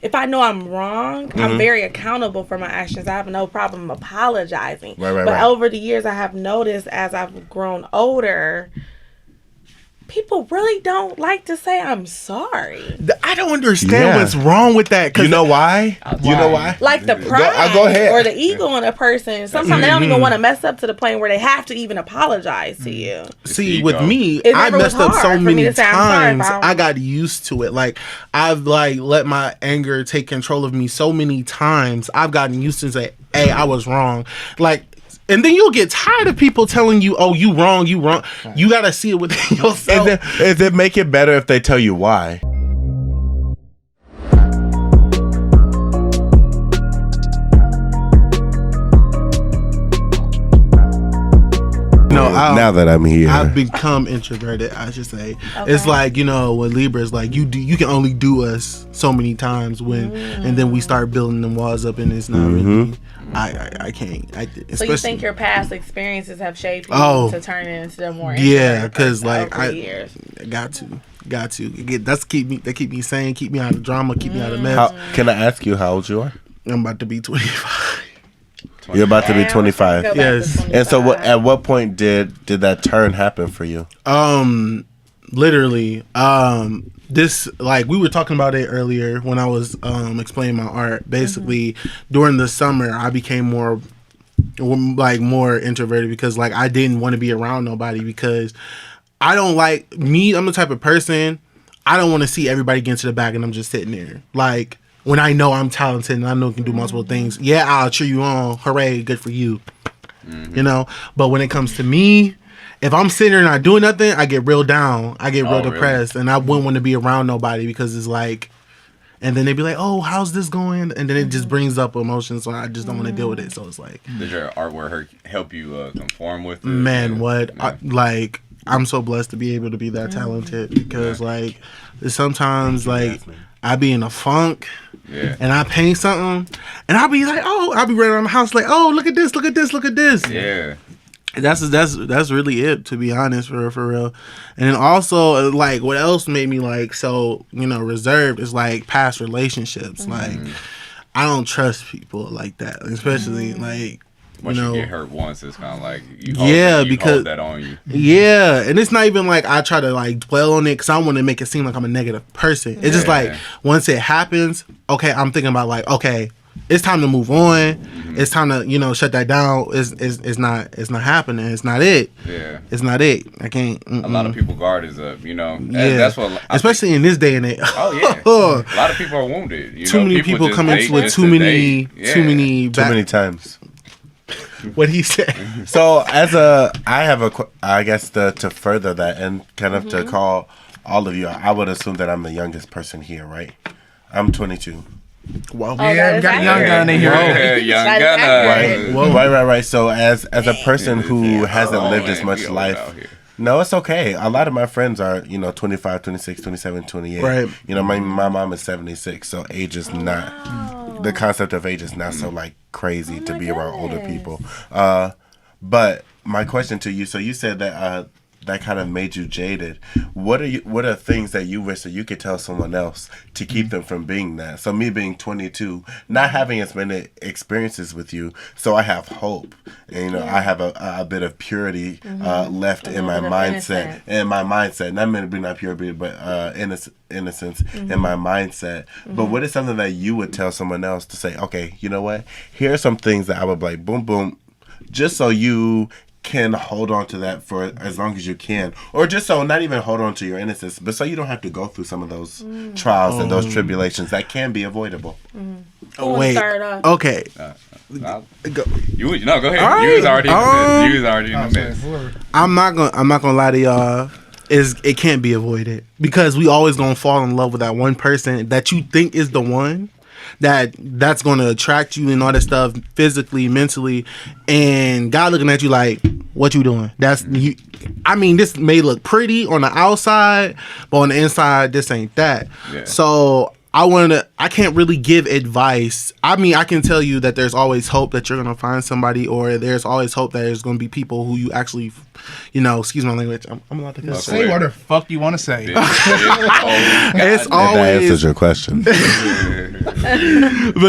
if I know I'm wrong, I'm very accountable for my actions. I have no problem apologizing. But over the years, I have noticed as I've grown older, people really don't like to say I'm sorry. I don't understand what's wrong with that. You know why? You know why? Like the pride go ahead. or the ego in a person. Sometimes they don't even want to mess up to the point where they have to even apologize to you. See, with me, I messed up so many times. I got used to it. Like, I've let my anger take control of me so many times. I've gotten used to say, hey, I was wrong. Like, and then you'll get tired of people telling you, oh, you wrong. You got to see it within yourself. Does it make it better if they tell you why? Now that I'm here, I've become introverted, I should say. Okay. It's like, with Libra, it's like you can only do us so many times and then we start building them walls up, and it's not really. I can't. So you think your past experiences have shaped you to turn it into the more because years. got to that keep me sane, keep me out of drama, keep me out of mess. Can I ask you how old you are? I'm about to be 25. You're about to be 25. Yes. And so at what point did that turn happen for you? Literally, this, we were talking about it earlier when I was explaining my art. Basically, during the summer, I became more introverted because I didn't want to be around nobody because I don't like me. I'm the type of person, I don't want to see everybody get into the back and I'm just sitting there. When I know I'm talented and I know I can do multiple things, I'll cheer you on. Hooray, good for you. But when it comes to me, if I'm sitting there and not doing nothing, I get real down. I get real depressed. Really? And I wouldn't want to be around nobody because it's and then they'd be like, oh, how's this going? And then it just brings up emotions, so I just don't want to deal with it. So it's Did your artwork help you conform with it? Man, what? I'm so blessed to be able to be that talented because, sometimes, I be in a funk. Yeah. And I paint something, and I'll be like, I'll be running around the house like, oh, look at this, look at this, look at this. Yeah. That's really it, to be honest, for real. And then also, what else made me reserved is past relationships. I don't trust people like that, especially Once you get hurt once, it's kind of you hold that on you. Yeah, and it's not even I try to dwell on it because I want to make it seem like I'm a negative person. It's just once it happens, okay, I'm thinking about okay, it's time to move on. It's time to shut that down. It's not happening. It's not it. Yeah, it's not it. I can't. A lot of people guard is up. Yeah, that's what. Especially in this day and age. Oh yeah, a lot of people are wounded. Too many people come into with too many times. What he said. So I guess to further that and kind of to call all of you, I would assume that I'm the youngest person here, right? I'm 22. Well, we got a young gun in here. Yeah, young gun. Right. So as a person who hasn't lived as much life. No, it's okay. A lot of my friends are, 25, 26, 27, 28. Right. My mom is 76, so age is not, the concept of age is not so crazy to be around older people. But my question to you, so you said that that kind of made you jaded. What are things that you wish that you could tell someone else to keep them from being that? So me being 22, not having as many experiences with you, so I have hope. And, I have a bit of purity left in my mindset. In my mindset. Not maybe not purity, but innocence in my mindset. But what is something that you would tell someone else to say, okay, you know what? Here are some things that I would boom, boom, just so you can hold on to that for as long as you can, or just so not even hold on to your innocence, but so you don't have to go through some of those trials and those tribulations that can be avoidable. Wait, okay. Go ahead. Right. You was already in the mess. I'm not gonna lie to y'all. It can't be avoided because we always gonna fall in love with that one person that you think is the one. That's going to attract you and all that stuff physically, mentally, and God looking at you like, what you doing? That's you. I mean, this may look pretty on the outside, but on the inside, this ain't that. Yeah. So I can't really give advice. I mean, I can tell you that there's always hope that you're going to find somebody, or there's always hope that there's going to be people who you actually, excuse my language. I'm allowed to say what the fuck you want to say. It's always, that answers your question. But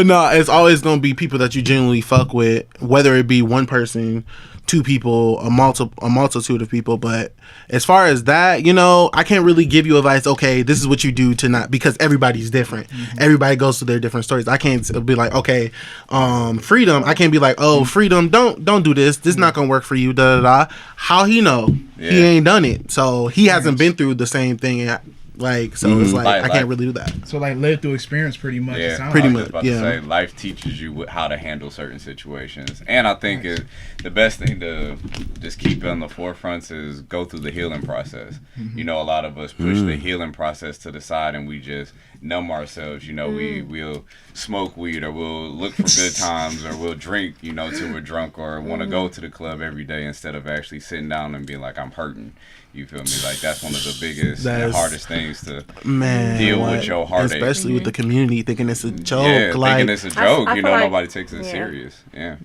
no, it's always going to be people that you genuinely fuck with, whether it be one person, two people, a multitude of people. But as far as that, I can't really give you advice. Okay, this is what you do to not, because everybody's different. Mm-hmm. Everybody goes through their different stories. I can't be like, okay, freedom. I can't be like, oh, freedom, don't do this. This is not gonna work for you. Da da da. How he know? Yeah. He ain't done it, so he hasn't been through the same thing. It's like I can't really do that. So live through experience, pretty much. Yeah, pretty much. To say, life teaches you how to handle certain situations, and I think the best thing to just keep on the forefront is go through the healing process. Mm-hmm. A lot of us push the healing process to the side, and we just numb ourselves. We'll smoke weed, or we'll look for good times, or we'll drink, till we're drunk, or want to go to the club every day instead of actually sitting down and being like, I'm hurting. You feel me? Like, that's one of the biggest and hardest things to deal with your heartache. Especially with the community thinking it's a joke. Yeah, thinking it's a joke. Nobody takes it serious. Yeah.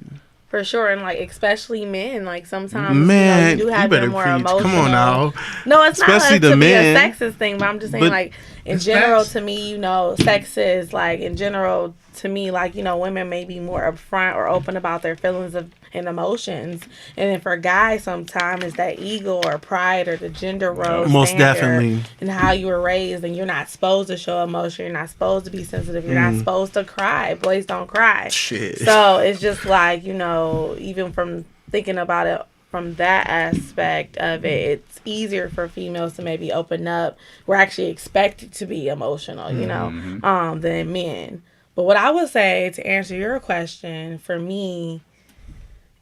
For sure, and especially men, sometimes you do have them more emotional. Come on now. No, it's especially not to be men. a sexist thing, but I'm just saying, in general, to me, sex is in general to me, women may be more upfront or open about their feelings and emotions, and then for guys, sometimes it's that ego or pride or the gender role. Most definitely. And how you were raised, and you're not supposed to show emotion. You're not supposed to be sensitive. You're not supposed to cry. Boys don't cry. Shit. So it's just even from thinking about it from that aspect of it, it's easier for females to maybe open up. We're actually expected to be emotional, than men. But what I would say to answer your question, for me,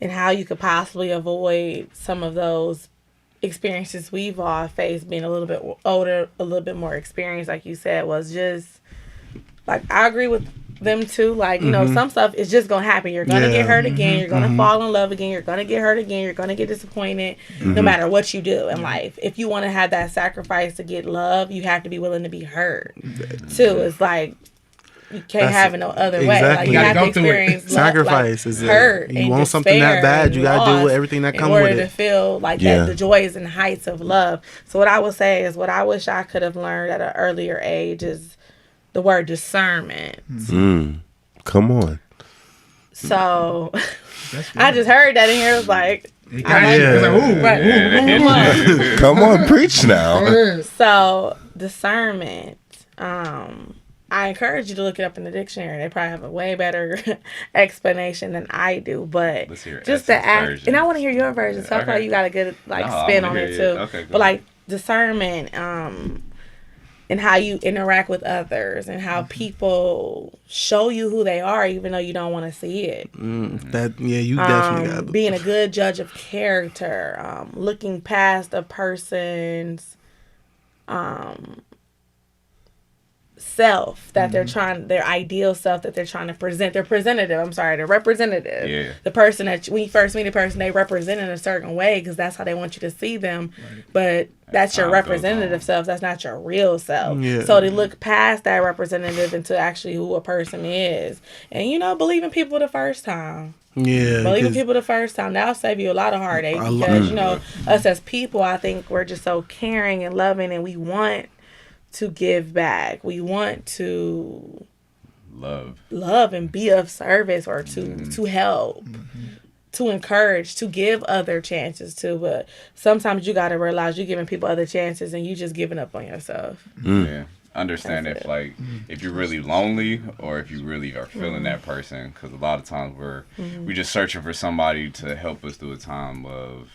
and how you could possibly avoid some of those experiences we've all faced, being a little bit older, a little bit more experienced, like you said, was just I agree with them too. Some stuff is just gonna happen. You're gonna get hurt again. You're gonna fall in love again. You're gonna get hurt again. You're gonna get disappointed. No matter what you do in life, if you want to have that sacrifice to get love, you have to be willing to be hurt too. It's you can't have it no other way. You have to experience sacrifice. Is hurt. You want something that bad, you gotta deal with everything that comes with it in order to feel that the joys and heights of love. So what I would say is, what I wish I could have learned at an earlier age is the word discernment. Come on. So I just heard that in here. It was come on, preach now. So discernment. I encourage you to look it up in the dictionary. They probably have a way better explanation than I do. But just the act, version. And I want to hear your version. So I feel like you got a good spin on it too. Okay, but discernment, and how you interact with others, and how people show you who they are, even though you don't want to see it. You definitely got being a good judge of character, looking past a person's self that they're trying, their ideal self that they're trying to present. They're representative. Yeah. The person that when you first meet a person, they represent in a certain way because that's how they want you to see them. Right. But that's your representative self. That's not your real self. Yeah. So they look past that representative into actually who a person is, and believe in people the first time. Yeah, believing people the first time, that'll save you a lot of heartache because us as people, I think we're just so caring and loving, and we want to give back. We want to love and be of service, or to help, to encourage, to give other chances too. But sometimes you got to realize you're giving people other chances and you just giving up on yourself. Yeah. Understand if you're really lonely, or if you really are feeling that person, because a lot of times we're just searching for somebody to help us through a time of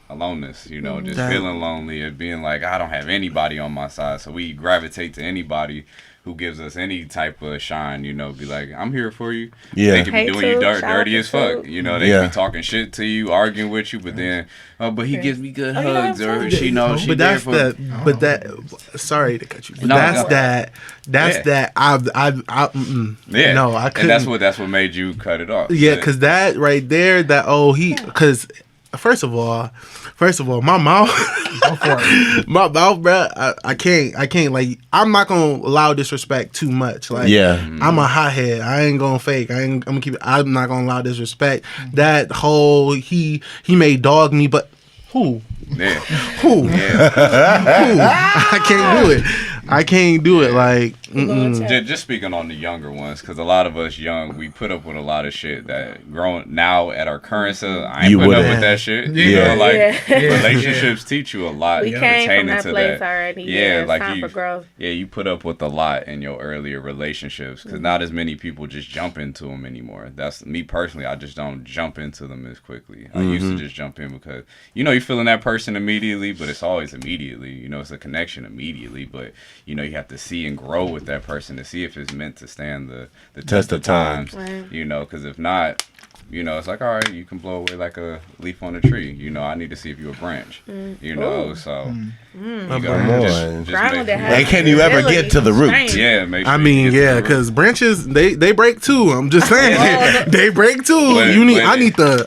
aloneness, just feeling lonely and being like, I don't have anybody on my side, so we gravitate to anybody who gives us any type of shine, be like, I'm here for you. They can be doing you dirty as fuck. They can be talking shit to you, arguing with you, but then, but he gives me good hugs, or she knows she there for me. But that, sorry to cut you, but that's that. I couldn't. And that's what made you cut it off. Yeah, because that right there, because first of all, my mouth, my mouth, bro. I can't. Like, I'm not gonna allow disrespect too much. Like, I'm a hothead. I ain't gonna fake. I'm gonna keep it. I'm not gonna allow disrespect. That whole he may dog me, but who? Yeah. Who? Yeah. Who? I can't do it. Like, just speaking on the younger ones, because a lot of us young, we put up with a lot of shit that growing now at our current self, I ain't putting up with that shit. You know, like relationships teach you a lot. We came from that place already. Yeah, like time for growth. Yeah, you put up with a lot in your earlier relationships because not as many people just jump into them anymore. That's me personally. I just don't jump into them as quickly. I used to just jump in because you're feeling that person immediately, but it's always immediately. It's a connection immediately, but you have to see and grow with that person to see if it's meant to stand the test of times. Right. Because if not, it's like, all right, you can blow away like a leaf on a tree. I need to see if you're a branch. So and can you ever get to the root? Yeah, because branches they break too. I'm just saying they break too. I need the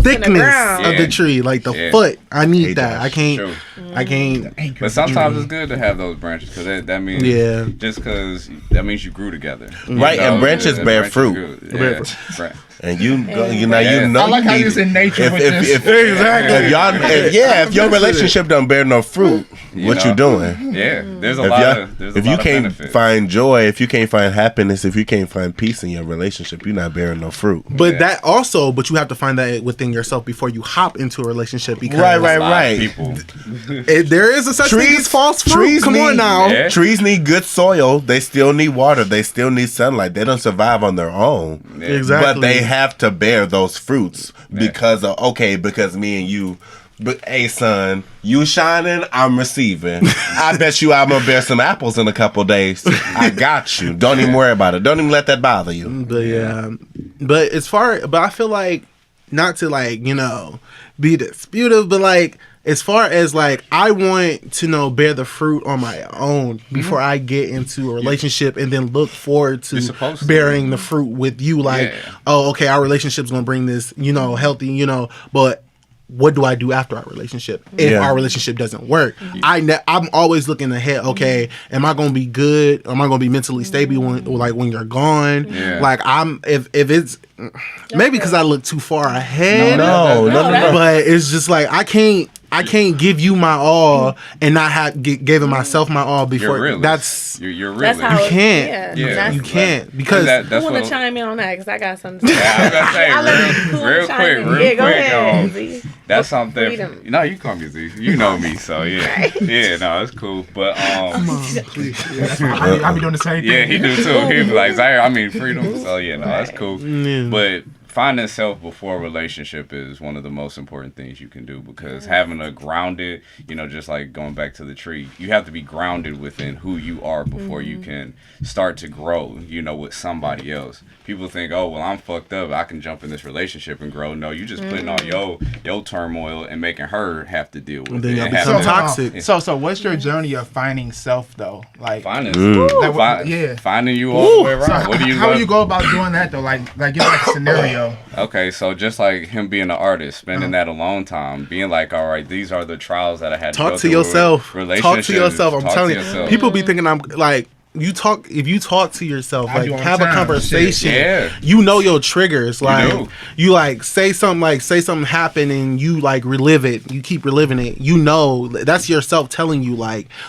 thickness of the tree, like the foot. I need that. I can't. But sometimes it's good to have those branches because that means just because that means you grew together, right? And branches bear fruit. Right. And you know. I like how you're in nature with this. If your relationship don't bear no fruit, what you doing? Yeah, there's a lot of if you can't find joy, if you can't find happiness, if you can't find peace in your relationship, you're not bearing no fruit. But but you have to find that within yourself before you hop into a relationship. Because right. People. There is a such thing as false fruit. Come on now. Yeah. Trees need good soil. They still need water. They still need sunlight. They don't survive on their own. Yeah. Exactly. But they have to bear those fruits because me and you. But hey, son, you shining, I'm receiving. I bet you I'm gonna bear some apples in a couple days. I got you. Don't even worry about it. Don't even let that bother you. But I feel like not to be disputive, but as far as I want to bear the fruit on my own before I get into a relationship and then look forward to bearing the fruit with you. Our relationship's gonna bring this, healthy, but what do I do after our relationship if our relationship doesn't work? I'm always looking ahead. Okay, am I gonna be good? Am I gonna be mentally stable when you're gone? If it's maybe because I look too far ahead. No. But it's just I can't give you my all and not have given myself my all before. You're that's you're that's you can't. You can't because I want to chime in on that because I got something to say. I was gonna say real quick. Go ahead. That's something. You call me Z. You know me, so yeah. Yeah, no, it's cool. But I be doing the same thing. Yeah, he do too. He be like, Zaire, freedom. So yeah, no, that's cool. But finding self before a relationship is one of the most important things you can do because having a grounded, just like going back to the tree, you have to be grounded within who you are before you can start to grow, with somebody else. People think, oh, well, I'm fucked up. I can jump in this relationship and grow. No, you just putting all your turmoil and making her have to deal with it. So toxic. So what's your journey of finding self though? Finding you all the way around. So how do you go about doing that though? Give like a scenario. Okay, so just like him being an artist, spending that alone time, being like, all right, these are the trials that I had to go through. Talk to yourself. I'm telling you. People be thinking I'm like, if you talk to yourself, have a conversation, you know your triggers. Say something happened and you relive it, you keep reliving it. That's yourself telling you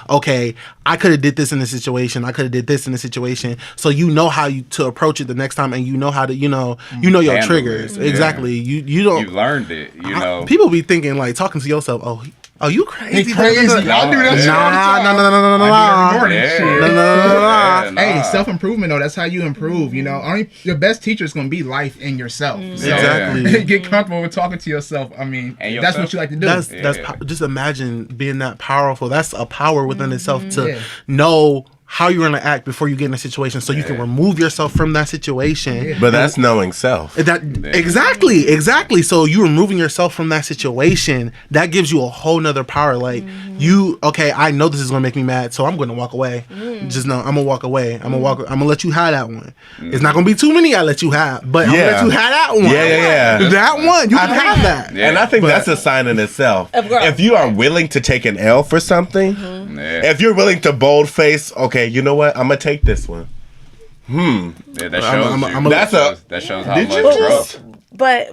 okay, I could have did this in this situation, I could have did this in this situation. So you know how to approach it the next time, and you know how to you know your triggers. Exactly. You don't. You learned it. People be thinking talking to yourself. Oh, you crazy? He crazy. Y'all do that shit. No. Hey, self-improvement, though. That's how you improve, Only your best teacher is going to be life in yourself. So exactly. Get comfortable with talking to yourself. That's what you like to do. That's just imagine being that powerful. That's a power within itself to know how you're going to act before you get in a situation so you can remove yourself from that situation. But that's knowing self. Exactly. So you removing yourself from that situation, that gives you a whole nother power. Like I know this is going to make me mad, so I'm going to walk away. Just know I'm going to walk away. I'm going to let you have that one. It's not going to be too many I let you have, but I'm going to let you have that one. Yeah. That one, you can have that. And I think that's a sign in itself. If you are willing to take an L for something, if you're willing to boldface, okay, you know what? I'm gonna take this one. Yeah, that shows how much growth. But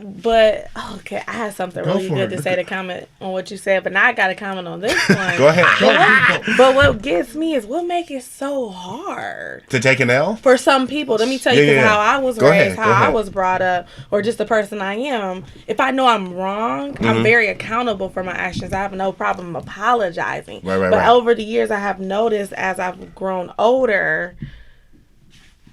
okay, I had something really good to say to comment on what you said, but now I got to comment on this one. Go ahead. But what gets me is what makes it so hard to take an L for some people. Let me tell you how I was raised, how I was brought up, or just the person I am. If I know I'm wrong, I'm very accountable for my actions. I have no problem apologizing. But over the years, I have noticed as I've grown older,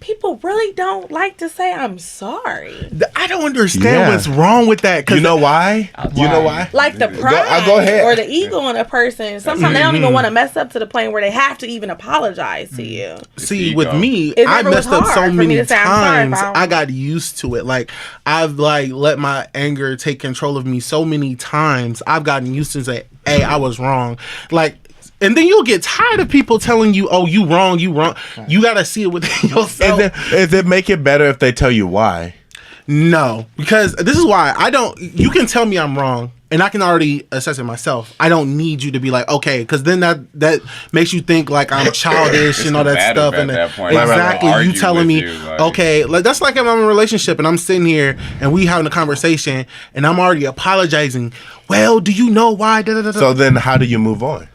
people really don't like to say I'm sorry. I don't understand what's wrong with that. You know why? You know why? Like the pride or the ego in a person. Sometimes they don't even want to mess up to the point where they have to even apologize to you. See, with me, I messed up so many times. I got used to it. Like, I've let my anger take control of me so many times. I've gotten used to say, hey, I was wrong. Like, and then you'll get tired of people telling you, oh, you wrong. You got to see it within yourself. Does it make it better if they tell you why? No, because this is why you can tell me I'm wrong and I can already assess it myself. I don't need you to be like, okay, because then that makes you think like I'm childish and all that stuff. And that point. Exactly, you telling me, okay, that's like if I'm in a relationship and I'm sitting here and we having a conversation and I'm already apologizing. Well, do you know why? So then how do you move on?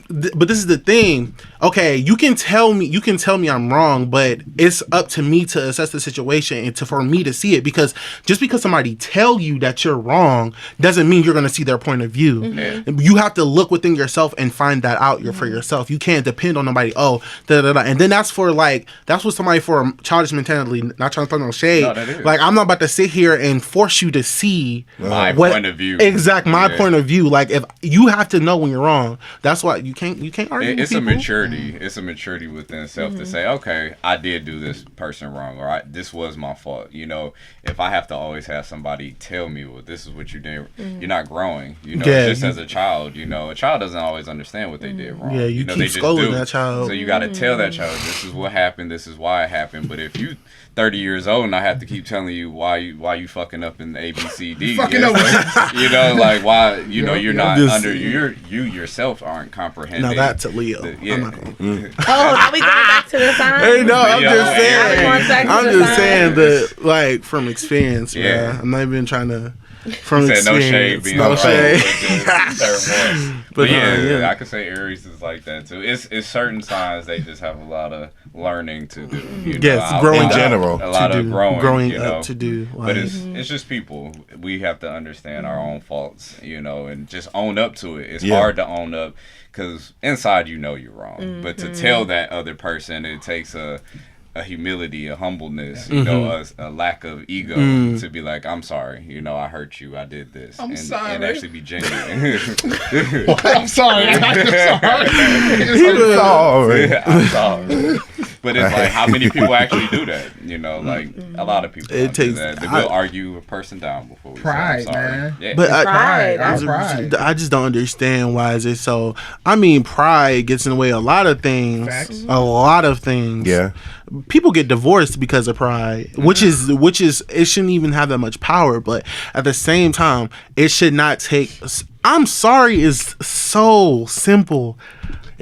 But this is the thing. Okay, you can tell me I'm wrong, but it's up to me to assess the situation and for me to see it. Because just because somebody tell you that you're wrong doesn't mean you're going to see their point of view. You have to look within yourself and find that out for yourself. You can't depend on nobody. And then that's what somebody for a childish mentality. Not trying to throw no shade. No, like, I'm not about to sit here and force you to see my point of view. Exact my point of view. Like, if you have to know when you're wrong, that's why you can't argue. It's a maturity. It's a maturity within self to say, okay, I did do this person wrong, or this was my fault. You know, if I have to always have somebody tell me, well, this is what you did, you're not growing. You know, just as a child, a child doesn't always understand what they did wrong. Yeah, you keep scolding that child. So you got to tell that child, this is what happened, this is why it happened. But if you 30 years old and I have to keep telling you why you fucking up in the ABCD, like why you're not under you yourself aren't comprehending. Now that's a Leo. I'm not gonna. Are we going back to the sign? Hey, no, I'm just saying that, like, from experience. Yeah, I'm not even trying to. From experience, no shade. But yeah, I could say Aries is like that too. It's certain signs they just have a lot of learning to do. Growing in general. A lot of growing up to do. But it's just people. We have to understand our own faults, and just own up to it. It's hard to own up because inside you're wrong, but to tell that other person, it takes a humility, a humbleness, a lack of ego to be like, I'm sorry, I hurt you, I did this. I'm sorry. And actually be genuine. I'm sorry. I'm sorry. But it's like, how many people actually do that? Like a lot of people do that. They will argue a person down before we pride, say I'm sorry. man. Yeah. But pride. I just don't understand why is it so. I mean, pride gets in the way of a lot of things. Facts. A lot of things. Yeah. People get divorced because of pride, which is it shouldn't even have that much power. But at the same time, it should not take. I'm sorry is so simple.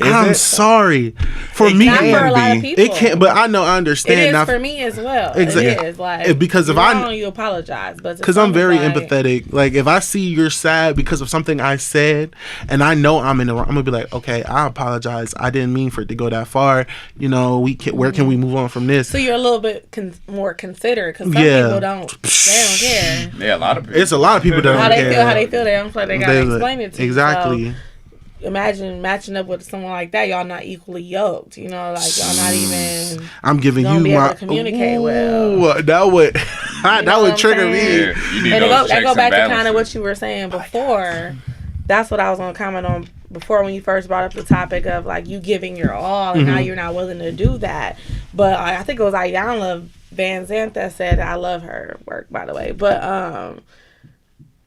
I'm sorry. For me, not for a lot of people. It can't. But I understand. It is for me as well. Exactly. It is like because if you apologize, but because I'm very empathetic. Like, if I see you're sad because of something I said, and I know I'm in the wrong, I'm gonna be like, okay, I apologize. I didn't mean for it to go that far. Where can we move on from this? So you're a little bit more considerate because some people don't. They don't care. Yeah, a lot of people. It's a lot of people that how don't they care. feel. How they feel. They don't feel like they gotta explain it to you. Exactly. So, imagine matching up with someone like that. Y'all not equally yoked. Like y'all not even. I'm giving you be my. Able to communicate well. That would trigger me. Yeah, and that go back to kind of what you were saying before. That's what I was gonna comment on before when you first brought up the topic of like you giving your all and now you're not willing to do that. But I think it was Ayanna Van Zandt that said, I love her work, by the way, but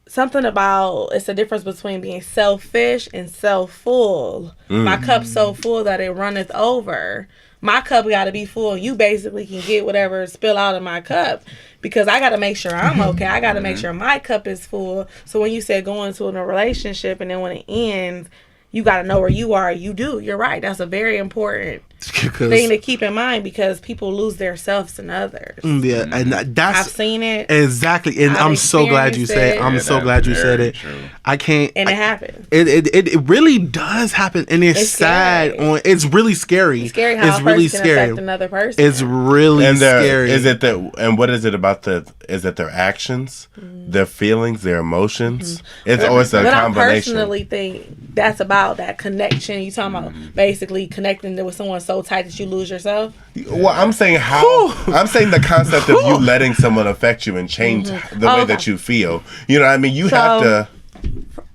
something about it's the difference between being selfish and self-full. My cup's so full that it runneth over. My cup got to be full. You basically can get whatever spill out of my cup because I got to make sure I'm okay. I got to make sure my cup is full. So when you said going into a relationship and then when it ends, you got to know where you are. You do. You're right. That's a very important thing to keep in mind because people lose their selves in others. Yeah, and that's I've seen it exactly, and I'm so glad you said. I'm so glad you said it. True. I can't. And it happens. It really does happen, and it's sad. Scary. It's really scary. It's scary how it's a really person scary. can affect another person. It's really scary. Is it that? And what is it about is it their actions, their feelings, their emotions? It's always a combination. I personally think that's about that connection. You talking about basically connecting with someone so tight that you lose yourself? Well, I'm saying I'm saying the concept of you letting someone affect you and change the way that you feel. You know what I mean? You have to.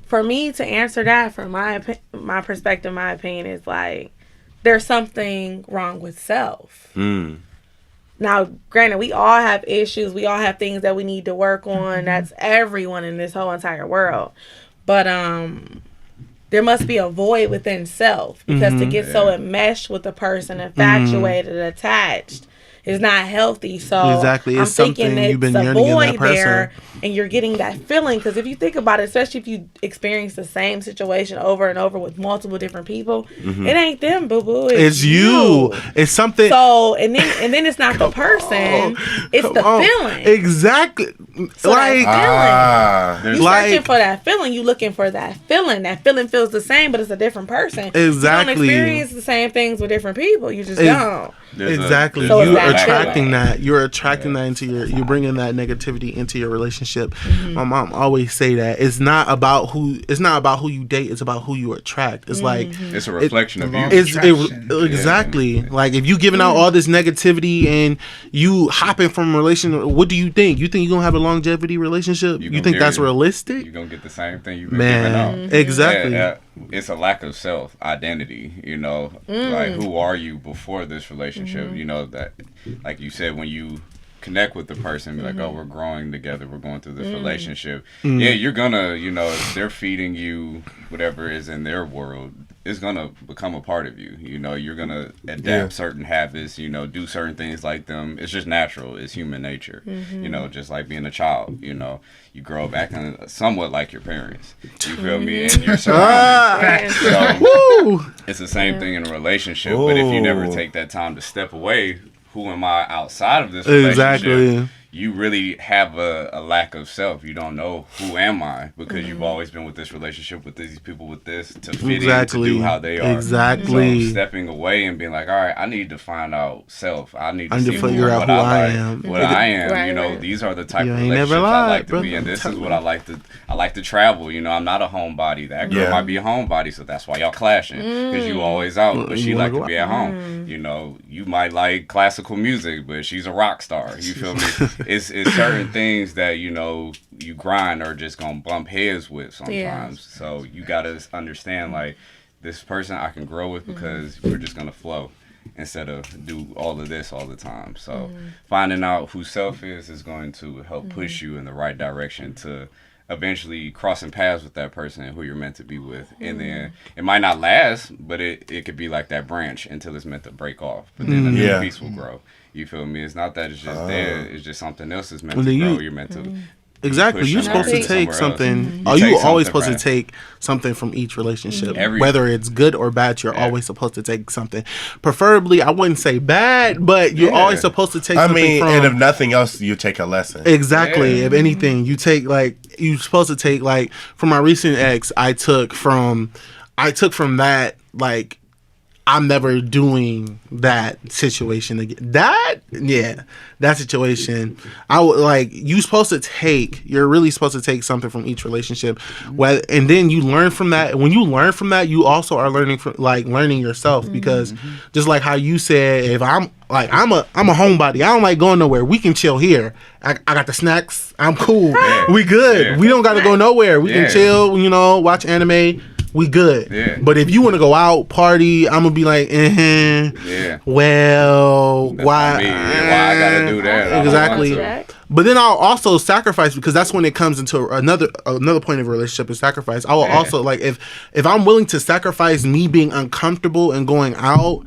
For me to answer that, from my perspective, my opinion is like there's something wrong with self. Now, granted, we all have issues. We all have things that we need to work on. That's everyone in this whole entire world. But there must be a void within self because to get so enmeshed with a person, infatuated, attached, is not healthy. So exactly. I'm It's thinking something you've been it's a yearning in that void person. there, and you're getting that feeling. Because if you think about it, especially if you experience the same situation over and over with multiple different people, it ain't them, boo boo. It's you. It's something. So and then it's not the person, it's the feeling. Exactly. So that feeling. You like- searching for that feeling. You looking for that feeling. That feeling feels the same, but it's a different person. Exactly. You don't experience the same things with different people. You just don't. Exactly. So You're it's that attracting that. You're attracting that into you're bringing that negativity into your relationship. My mom always say that it's not about who you date, it's about who you attract. It's like It's a reflection of you. Exactly. Like if you giving out all this negativity and you hopping from a relationship, what do you think? You think you're gonna have a longevity relationship? You think that's realistic? You're gonna get the same thing you've been giving out. Exactly. It's a lack of self identity, you know, like who are you before this relationship? You know, that like you said, when you connect with the person, be like, oh, we're growing together, we're going through this relationship. Yeah, you're gonna, you know, if they're feeding you whatever is in their world, it's gonna become a part of you. You know, you're gonna adapt certain habits, you know, do certain things like them. It's just natural. It's human nature. You know, just like being a child, you know, you grow up acting somewhat like your parents. You feel me? And your surroundings. So, it's the same thing in a relationship. But if you never take that time to step away, who am I outside of this relationship? Exactly. You really have a lack of self. You don't know who am I because you've always been with this relationship with these people with this to fit in, to do how they are. Exactly. So stepping away and being like, all right, I need to find out self. I need to figure out who I am. What I am. Right, you know, right. these are the type You of ain't relationships never I lied, like to brother. be in. This is what I like to. I like to travel. You know, I'm not a homebody. That girl might be a homebody, so that's why y'all clashing because you always out, but she like to be at home. You know, you might like classical music, but she's a rock star. You feel me? It's certain things that, you know, you grind or just gonna bump heads with sometimes. So you gotta understand, like, this person I can grow with because we're just gonna flow instead of do all of this all the time. So finding out who self is going to help push you in the right direction to eventually crossing paths with that person and who you're meant to be with. And then it might not last, but it could be like that branch until it's meant to break off. But then a new piece will grow. You feel me? It's not that it's just there. It's just something else is meant to grow. You're meant to Exactly. You're supposed to take something. You always supposed to take something from each relationship. Whether it's good or bad, you're always supposed to take something. Preferably, I wouldn't say bad, but you're always supposed to take something from. And if nothing else, you take a lesson. Exactly. If anything, you take, like, you're supposed to take, like, from my recent ex, I took from that, like, I'm never doing that situation again. That situation. You're really supposed to take something from each relationship. And then you learn from that. When you learn from that, you also are learning yourself. Because just like how you said, if I'm a homebody, I don't like going nowhere. We can chill here. I got the snacks. I'm cool. We good. We don't got to go nowhere. We can chill, you know, watch anime. we good. Yeah. But if you want to go out, party, I'm gonna be like, Yeah. Well, That's why? not me. Why I gotta do that? Exactly. Jack. But then I'll also sacrifice, because that's when it comes into another point of a relationship is sacrifice. I will also, like, if I'm willing to sacrifice me being uncomfortable and going out,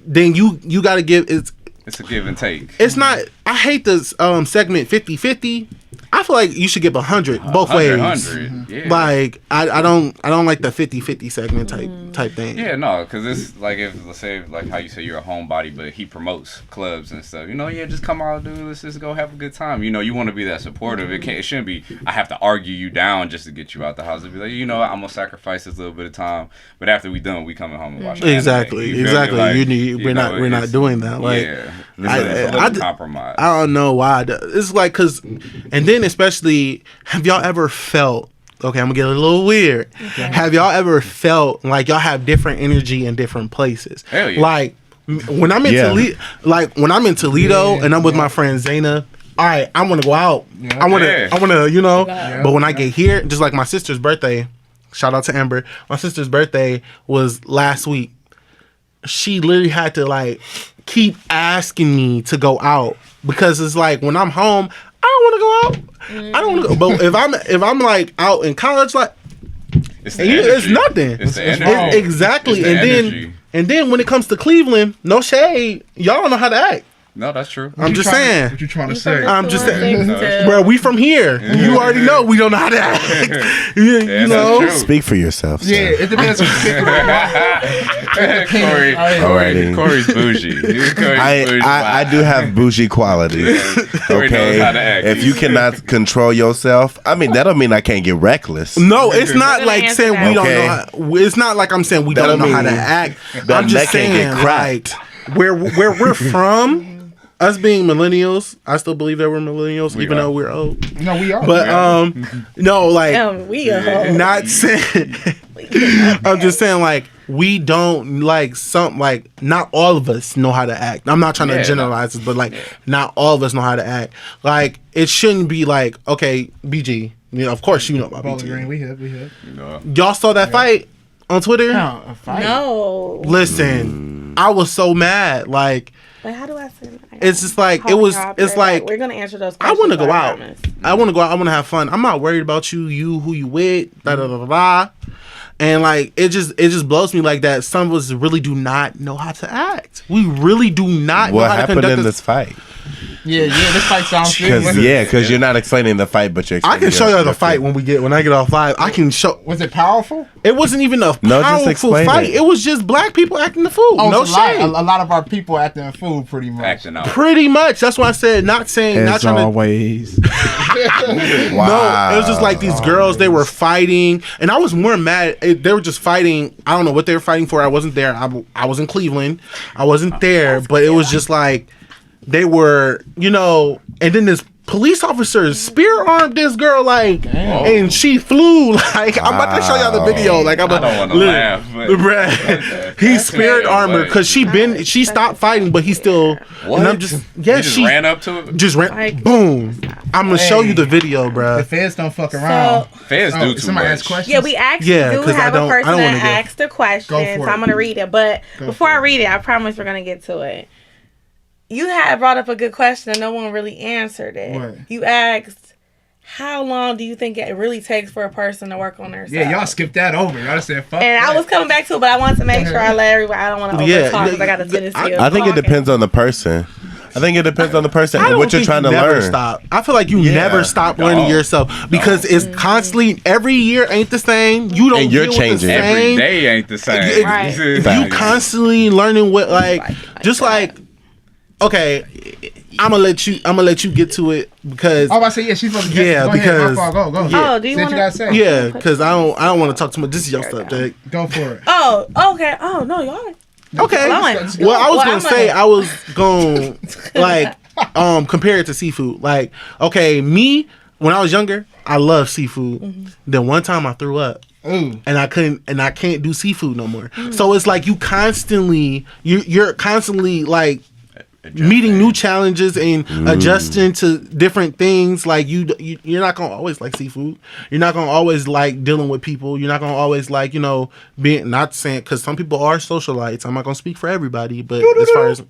then you got to give it's a give and take. It's not. I hate this segment 50-50. I feel like you should give 100 both ways. 100, yeah. Like I don't like the 50-50 segment type thing. Yeah, no, because it's like, if let's say, like how you say you're a homebody, but he promotes clubs and stuff. You know, just come out, dude. Let's just go have a good time. You know, you want to be that supportive. It shouldn't be I have to argue you down just to get you out the house. It'd be like, you know, I'm gonna sacrifice this little bit of time, but after we done, we coming home and watch. Exactly. Like, we're not doing that. Like, it's a little compromise. I don't know why. It's like, and then especially, have y'all ever felt? Okay, I'm gonna get a little weird. Okay. Have y'all ever felt like y'all have different energy in different places? Hell yeah. Like when I'm in Toledo, and I'm with my friend Zaina. All right, I want to go out. Yeah. I want to, you know. Yeah. But when I get here, just like my sister's birthday. Shout out to Amber. My sister's birthday was last week. She literally had to like keep asking me to go out, because it's like when I'm home, I don't want to go out. I don't want to go. But if I'm like out in college, like it's nothing. It's the energy. Exactly. It's the energy. And then when it comes to Cleveland, no shade, y'all don't know how to act. No, that's true. I'm just saying. What you trying to say? I'm just saying. Bro, we from here. You already know we don't know how to act. You know. Speak for yourself. Sir. Yeah, it depends on Corey's bougie. I do have bougie qualities. Okay. If you cannot control yourself, I mean, that don't mean I can't get reckless. No, it's not like saying we don't know. It's not like I'm saying we don't know how to act. I'm just saying, like, where we're from. Us being millennials, I still believe that we're millennials, even though we're old. No, we are. But no, like we are old. Not saying. I'm just saying, like, we don't not all of us know how to act. I'm not trying to generalize this, but like not all of us know how to act. Like, it shouldn't be like, okay, BG. You know, of course you know about BG. Green, we have. Y'all saw that fight on Twitter? No, a fight. No. Listen, I was so mad. Like. Wait, how do I say that? It's just like it's like we're gonna answer those I questions. want to go out. I want to go out. I want to have fun. I'm not worried about who you with, and like it just blows me like that. Some of us really do not know how to act. We really do not know how to conduct. What happened in this fight? Yeah, this fight sounds good. Because you're not explaining the fight, but you're explaining. I can show you the fight when I get off live. I can show. Was it powerful? It wasn't even a powerful fight. It was just black people acting the fool. No shade. A lot of our people acting the fool, pretty much. Acting out. Pretty much. That's why I said not saying. As not trying always. Wow. No, it was just like these girls. They were fighting, and I was more mad. They were just fighting. I don't know what they were fighting for. I wasn't there. I was in Cleveland. I wasn't there, but it was just like. They were, you know, and then this police officer spear armed this girl, like, and she flew, like, I'm about to show y'all the video, like, I don't want to laugh, but he spear armed her because she stopped fighting, but he still, what? And I'm just, she ran up to it, just ran, boom. I'm gonna show you the video, bro. The feds don't fuck around. Feds do too somebody much. ask questions. Yeah, we actually do have a person that asked a question, so I'm gonna read it. But before I read it, I promise we're gonna get to it. You had brought up a good question and no one really answered it. What? You asked, how long do you think it really takes for a person to work on themselves? Yeah, y'all skipped that over. Y'all said fuck. And I was coming back to it, but I wanted to make sure I let everybody. I don't want to over talk because I got to finish here. I think it depends on the person. And what you're trying to learn. Stop. I feel like you never stop learning yourself because it's constly every year ain't the same. You don't. And you're changing. Every day ain't the same. Right. You constantly learning what Okay, I'm gonna let you get to it because I was about to say she's supposed to get go because ahead, go. Oh, do you want to say? Yeah, because I don't want to talk too much. This is your subject. Go for it. Oh, okay. Oh no, y'all. Okay. Well, I was gonna say I was going like compare it to seafood. Like, okay, me when I was younger, I loved seafood. Mm-hmm. Then one time I threw up. Ooh. And I can't do seafood no more. So it's like you're constantly like meeting new challenges and adjusting to different things. Like you're not gonna always like seafood. You're not gonna always like dealing with people. You're not gonna always like being not saying because some people are socialites. I'm not gonna speak for everybody, but as far as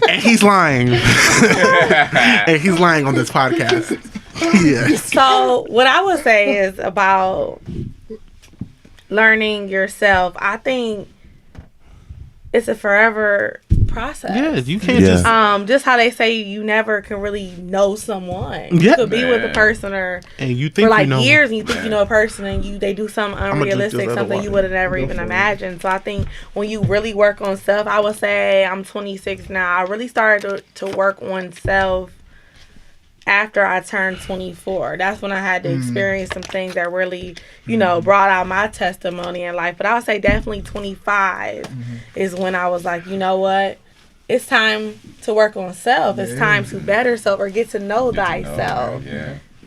and he's lying, and he's lying on this podcast. Yes. So what I would say is about learning yourself. I think it's a forever process. Yeah, you can't just how they say you never can really know someone. You could be with a person and you think for like years, and you think you know a person, and they do something unrealistic, something you would have never even imagined. So I think when you really work on self, I would say I'm 26 now. I really started to work on self after I turned 24. That's when I had to experience some things that really, brought out my testimony in life. But I would say definitely 25 is when I was like, you know what? It's time to work on self. It's time to better self or get to know thyself.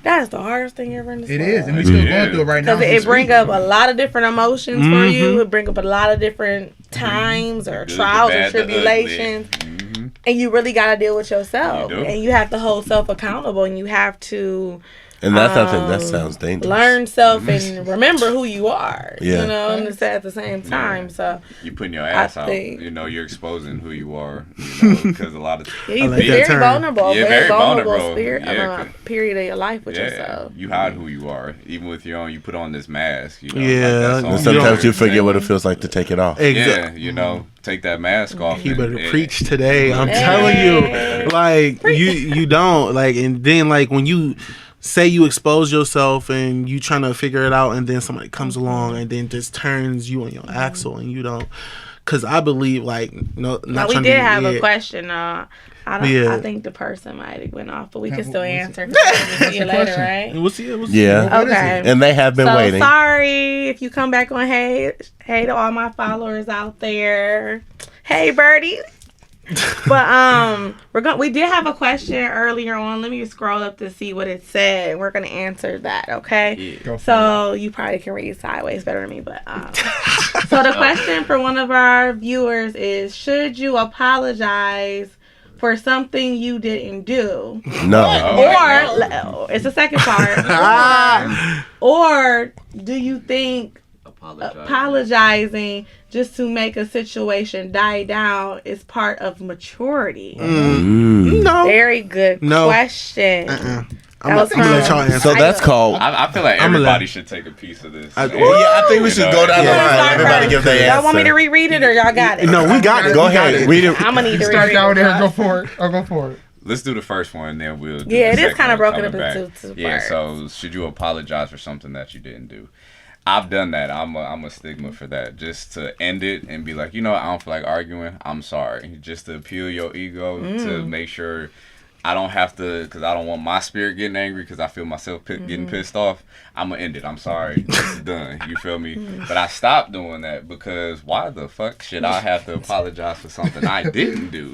That is the hardest thing ever in this world. It is, and we're still going through it right now. Because it brings up a lot of different emotions for you. It brings up a lot of different times or trials or tribulations. And you really got to deal with yourself. And you have to hold self accountable. And you have to... And that's something that sounds dangerous. Learn self and remember who you are. And it's at the same time. So you putting your ass out. You're exposing who you are. Because a lot of you're very vulnerable. Very vulnerable period of your life with yourself. You hide who you are, even with your own. You put on this mask. And sometimes you forget what it feels like to take it off. Exactly. Take that mask off. He better preach today. I'm telling you, like you don't like, and then like when you say you expose yourself and you trying to figure it out, and then somebody comes along and then just turns you on your axle, and you don't. Because I believe, like, we did have a question. I think the person might have went off, but we can still answer. We'll see you later, right? We'll see. Okay. And they have been waiting. Sorry if you come back on. Hey to all my followers out there. Hey, Birdie. But we did have a question earlier on. Let me scroll up to see what it said. We're gonna answer that, okay? Yeah. So you probably can read sideways better than me, but so the question for one of our viewers is: should you apologize for something you didn't do? No. Or it's the second part. or do you think apologizing just to make a situation die down is part of maturity? No. Very good question. I'm gonna let y'all answer. So that's called. I feel like everybody should take a piece of this. I think we should go down the line. Everybody give their answer. Y'all want me to reread it or y'all got it? No, we got it. Go ahead. Read it. I'm gonna need to reread it. Start down there. Go for it. I'll go for it. Let's do the first one, and then we'll do it the is kind of broken up into two parts. So should you apologize for something that you didn't do? I've done that. I'm a stigma for that. Just to end it and be like, I don't feel like arguing. I'm sorry. Just to appeal your ego, to make sure I don't have to, because I don't want my spirit getting angry because I feel myself getting pissed off. I'm going to end it. I'm sorry. This is done. You feel me? But I stopped doing that because why the fuck should I have to apologize for something I didn't do?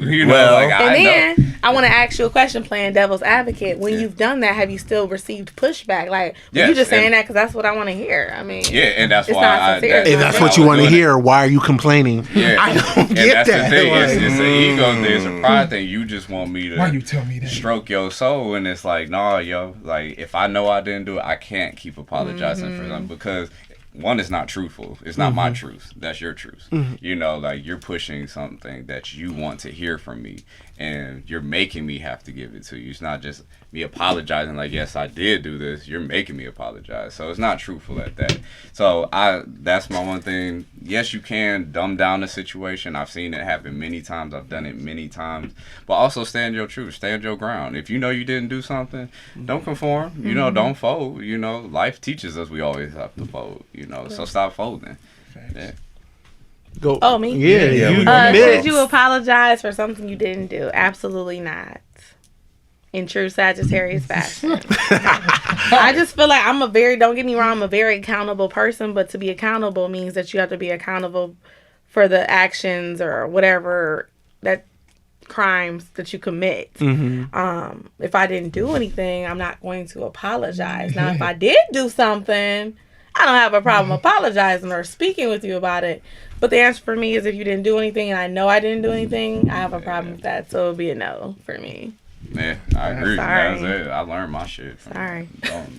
I want to ask you a question, playing devil's advocate. When you've done that, have you still received pushback? Like, you just saying that because that's what I want to hear. I mean, and that's why if that's what you want to hear, why are you complaining? I don't get that. The thing. It's an ego thing. It's a pride thing. You just want me to why you tell me that? Stroke your soul, and it's like, nah, like if I know I didn't do it, I can't keep apologizing for them because one, is not truthful. It's not my truth. That's your truth. Like you're pushing something that you want to hear from me, and you're making me have to give it to you. It's not just me apologizing like, yes, I did do this. You're making me apologize. So it's not truthful at that. So that's my one thing. Yes, you can dumb down the situation. I've seen it happen many times. I've done it many times. But also stand your truth. Stand your ground. If you know you didn't do something, don't conform. Don't fold. Life teaches us we always have to fold. So stop folding. Yeah. Go. Oh, me? Yeah. Should you apologize for something you didn't do? Absolutely not. In true Sagittarius fashion. I just feel like don't get me wrong, I'm a very accountable person, but to be accountable means that you have to be accountable for the actions or whatever that crimes that you commit. If I didn't do anything, I'm not going to apologize. Now, if I did do something, I don't have a problem apologizing or speaking with you about it. But the answer for me is if you didn't do anything and I know I didn't do anything, I have a problem with that. So it'll be a no for me. Yeah, I agree. That's it. I learned my shit. Sorry.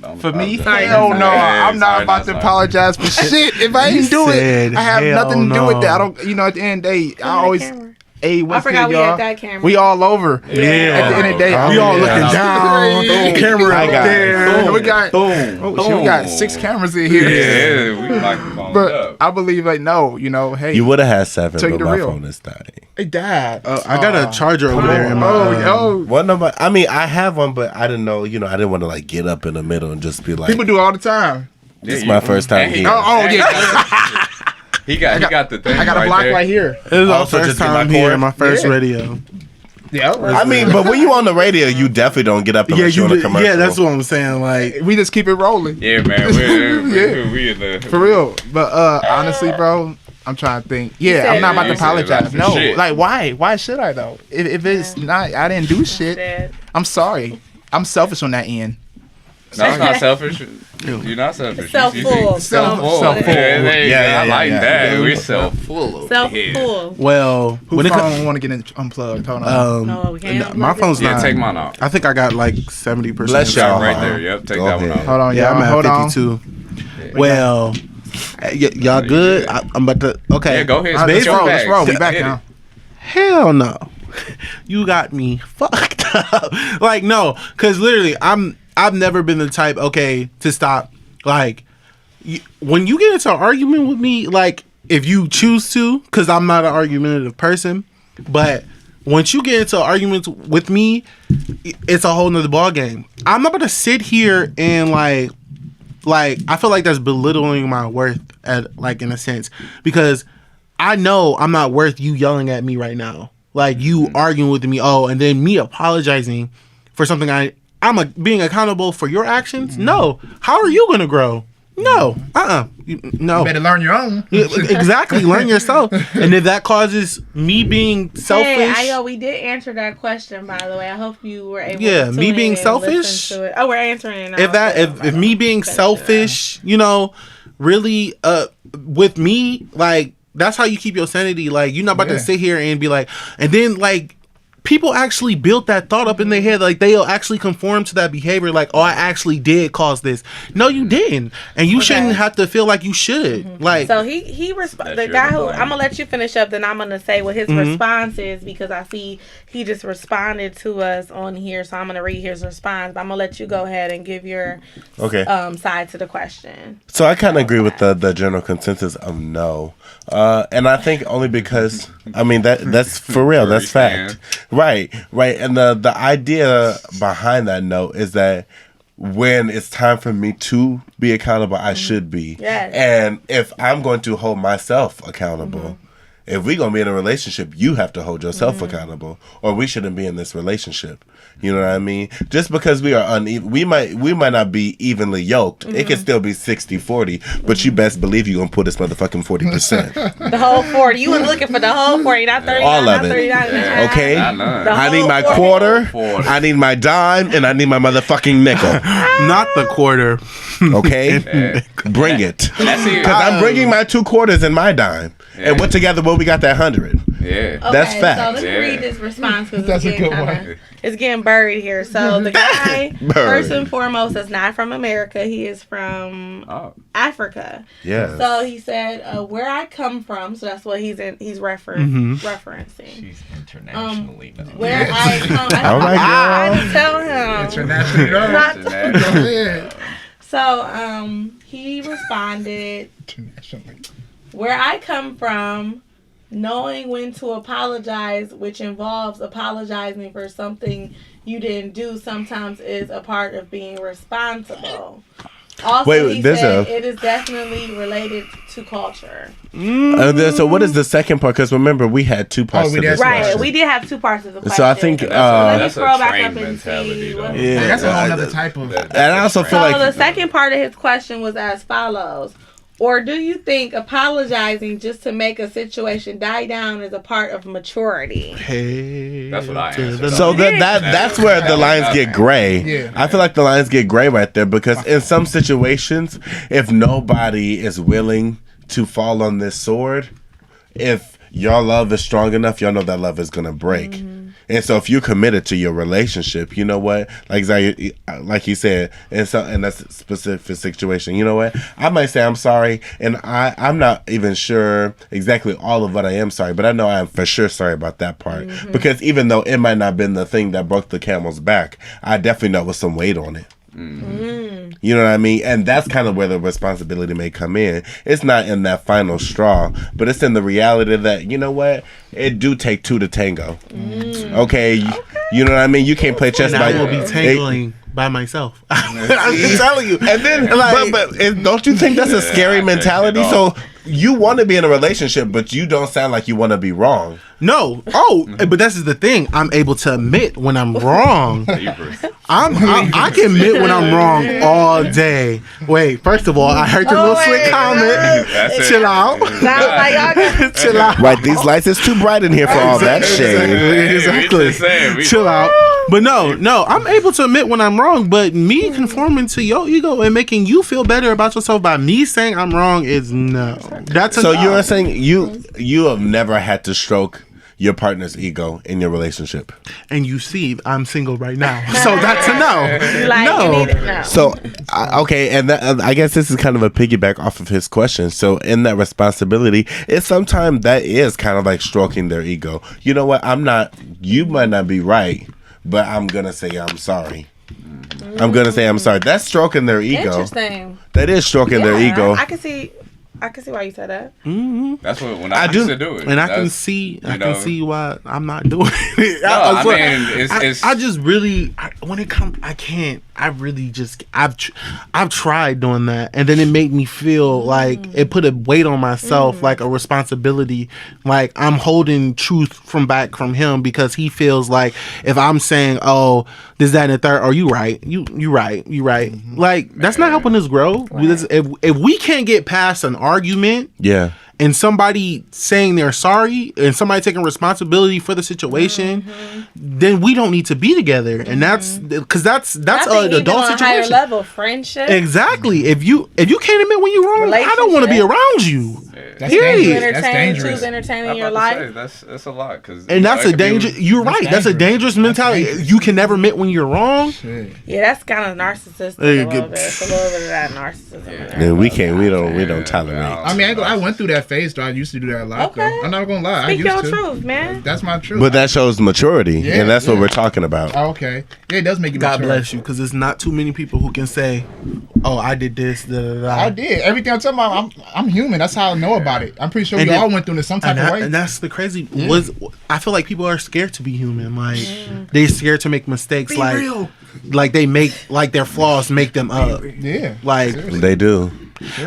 Don't for me, sorry. hell no. I'm not about to apologize for shit. If I ain't do it, I have nothing to do with that. I don't, at the end of the day, I always... Hey, what's I forgot good, we y'all? had that camera. We all over. Yeah. At the end of the day, we all looking down. Camera up there. Boom. We got 6 cameras in here. Yeah, we like but up. I believe no. Hey, You would have had 7, Tell you but the my real. phone is dying. it died. I got a charger over there in my. What number? I mean, I have one, but I didn't know. I didn't want to like get up in the middle and just be like. People do it all the time. This is my first time here. Yeah. He got the thing. I got a block right here. It was our Also, first just get time my here, cord? my first Yeah. radio. Yeah. I mean, but when you on the radio, you definitely don't get up unless you're on a commercial. Yeah, that's what I'm saying. Like, We just keep it rolling. Yeah, man. We in the For real. But honestly, bro, I'm trying to think. Yeah, said I'm not about to you said apologize. for No. shit. Like, why? Why should I, though? If it's not, I didn't do shit. Said, I'm sorry. I'm selfish on that end. No, it's not selfish. You're not selfish. Self-full. Self-full. Yeah, there you go. I like that. Yeah. We're self-full. Self-full. well, Who when it phone want to get unplugged? Hold on. No, we can't. my phone's Yeah, not. take mine off. I think I got like 70%. Bless y'all. Right there. Yep, take Go that one ahead. off. Hold on, Yeah, y'all. I'm at Hold on. 52. Well, y'all good? I'm about to. Okay. Yeah, go ahead. Let's Spit your roll. Let's facts. roll. We back Hit it. now. Hell no. You got me fucked up. Like, no, because literally, I've never been the type, to stop. Like, when you get into an argument with me, like, if you choose to, because I'm not an argumentative person, but once you get into arguments with me, it's a whole nother ball game. I'm not going to sit here and, like, I feel like that's belittling my worth, in a sense, because I know I'm not worth you yelling at me right now. Like, you arguing with me, and then me apologizing for something I'm being accountable for your actions? No. How are you going to grow? No. No. You better learn your own. Exactly. Learn yourself. And if that causes me being selfish. Hey, we did answer that question, by the way. I hope you were able to me tune being in and selfish. listen to it. Oh, we're answering it now. If me being selfish, really, with me, like, that's how you keep your sanity. Like, you're not about to sit here and be like, and then, like, people actually built that thought up in their head. Like, they'll actually conform to that behavior. Like, I actually did cause this. No, you didn't. And you shouldn't have to feel like you should. Like, so the guy who, I'm going to let you finish up, then I'm going to say what his response is, because I see he just responded to us on here. So I'm going to read his response. But I'm going to let you go ahead and give your side to the question. So I kind of agree with the general consensus of no. And I think only because, I mean, that's for real. That's fact. Right. And the idea behind that note is that when it's time for me to be accountable, I should be. Yes. And if I'm going to hold myself accountable, if we're going to be in a relationship, you have to hold yourself accountable, or we shouldn't be in this relationship. You know what I mean? Just because we are uneven, we might not be evenly yoked. It could still be 60-40, but you best believe you're going to put this motherfucking 40%. The whole 40. You was looking for the whole 40, not 39, All of not it. 39 and a half. Okay? I need my 40. quarter, I need my dime, and I need my motherfucking nickel. not the quarter. Okay? Bring it. Because I'm bringing my 2 quarters and my dime. And put together, we got that 100. Yeah. Okay, That's fact. So let me read this response because That's a good one. It's getting buried here. So the guy, first and foremost, is not from America. He is from Africa. Yeah. So he said, "Where I come from." So that's what he's referencing. She's internationally known. Where I come. All right, I had to tell him. Internationally known. Not- Go ahead. So he responded, Internationally. "Where I come from, knowing when to apologize, which involves apologizing for something you didn't do, sometimes is a part of being responsible." Also, he said it is definitely related to culture. So what is the second part? Because remember, we had 2 parts to this Right, question. we did have 2 parts of the question. So I think let me that's a scroll back trained up and mentality, see. though. That's a whole other type of. And I also feel So like the second part of his question was as follows. Or do you think apologizing just to make a situation die down is a part of maturity? Hey, that's what I answered. So that's where the lines get gray. Yeah. I feel like the lines get gray right there because in some situations, if nobody is willing to fall on this sword, if your love is strong enough, y'all know that love is gonna break. And so if you're committed to your relationship, you know what? Like you said, in that specific situation, you know what? I might say I'm sorry, and I'm not even sure exactly all of what I am sorry, but I know I am for sure sorry about that part. Because even though it might not have been the thing that broke the camel's back, I definitely know there was some weight on it. You know what I mean? And that's kind of where the responsibility may come in. It's not in that final straw, but it's in the reality that, you know what? It do take two to tango. Okay. You know what I mean? You can't play chess by yourself. I will be tangling by myself. I'm just telling you. And then, but don't you think that's a scary mentality? So you want to be in a relationship, but you don't sound like you want to be wrong. No. But this is the thing. I'm able to admit when I'm wrong. I can admit when I'm wrong all day. Wait, first of all, I heard your little slick comment. Chill out. Chill out. Right, these lights is too bright in here for all that shade. Exactly. Chill out. But no, I'm able to admit when I'm wrong, but me conforming to your ego and making you feel better about yourself by me saying I'm wrong is no. That's so you're saying you have never had to stroke your partner's ego in your relationship. And you see, I'm single right now. So that's a no. No. So, okay, and I guess this is kind of a piggyback off of his question. So, in that responsibility, it's sometimes that is kind of like stroking their ego. You know what? You might not be right, but I'm going to say I'm sorry. I'm going to say I'm sorry. That's stroking their ego. Interesting. That is stroking their ego. I can see why you said that. That's when I used to do it. And I can see why I'm not doing it. I've tried doing that, and then it made me feel like it put a weight on myself, like a responsibility, like I'm holding truth from him because he feels like if I'm saying, oh, this, that, and the third, you right, you right, like that's not helping us grow. Right. If we can't get past an argument, and somebody saying they're sorry and somebody taking responsibility for the situation, then we don't need to be together. And that's because that's an adult situation. Higher level friendship. Exactly. If you can't admit when you're wrong, I don't want to be around you. That's dangerous. Choose entertaining your life. That's a lot. And that's a danger. You're right. That's a dangerous mentality. You can never admit when you're wrong. Yeah, that's kind of narcissistic. A little bit. It's a little bit of that narcissism. And we don't tolerate. I mean, I went through that phase though. I used to do that a lot. Okay. Though. I'm not gonna lie. Speak your truth, man. That's my truth. But that shows maturity, and that's what we're talking about. Oh, okay. Yeah, it does make you God bless you, because there's not too many people who can say, "Oh, I did this." I did everything. I'm talking about. I'm human. That's how I know about it. I'm pretty sure we all went through this some type of way. And that's the crazy. I feel like people are scared to be human. Like they're scared to make mistakes. Be real. Like they make like their flaws make them up. Yeah. Like they do.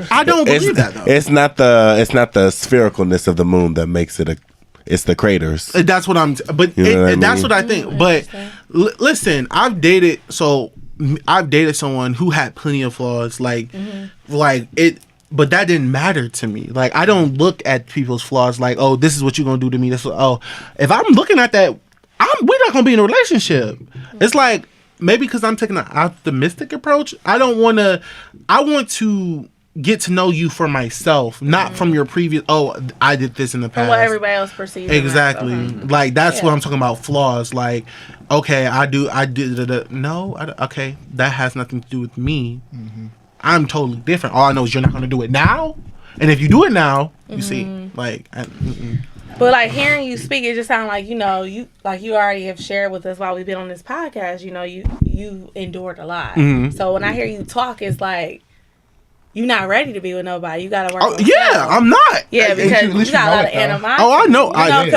I don't believe that though. It's not the sphericalness of the moon that makes it it's the craters. That's what I'm. That's what I think. But listen, I've dated someone who had plenty of flaws. Like it. But that didn't matter to me. Like I don't look at people's flaws like, oh, this is what you're gonna do to me. If I'm looking at that, we're not gonna be in a relationship. It's like maybe because I'm taking an optimistic approach. I want to get to know you for myself, not from your previous. Oh, I did this in the past. From what everybody else perceives. Exactly. Like that's what I'm talking about. Flaws. Like, okay, I did. No. Okay, that has nothing to do with me. I'm totally different. All I know is you're not going to do it now. And if you do it now, you see, like. But like hearing you speak, it just sounds like you already have shared with us while we've been on this podcast. You endured a lot. So when I hear you talk, it's like you're not ready to be with nobody. You got to work. Oh yeah, I'm not. Yeah, because you got a lot of animosity. Oh, I know.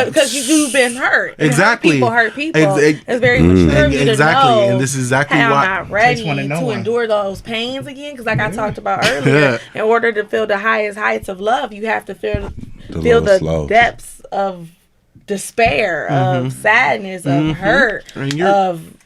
Because you've been hurt. Exactly. People hurt people. It's very mature of you to know. And this is exactly why I'm not ready to endure those pains again. Because like I talked about earlier, in order to feel the highest heights of love, you have to feel the depths of despair, of sadness, of hurt, of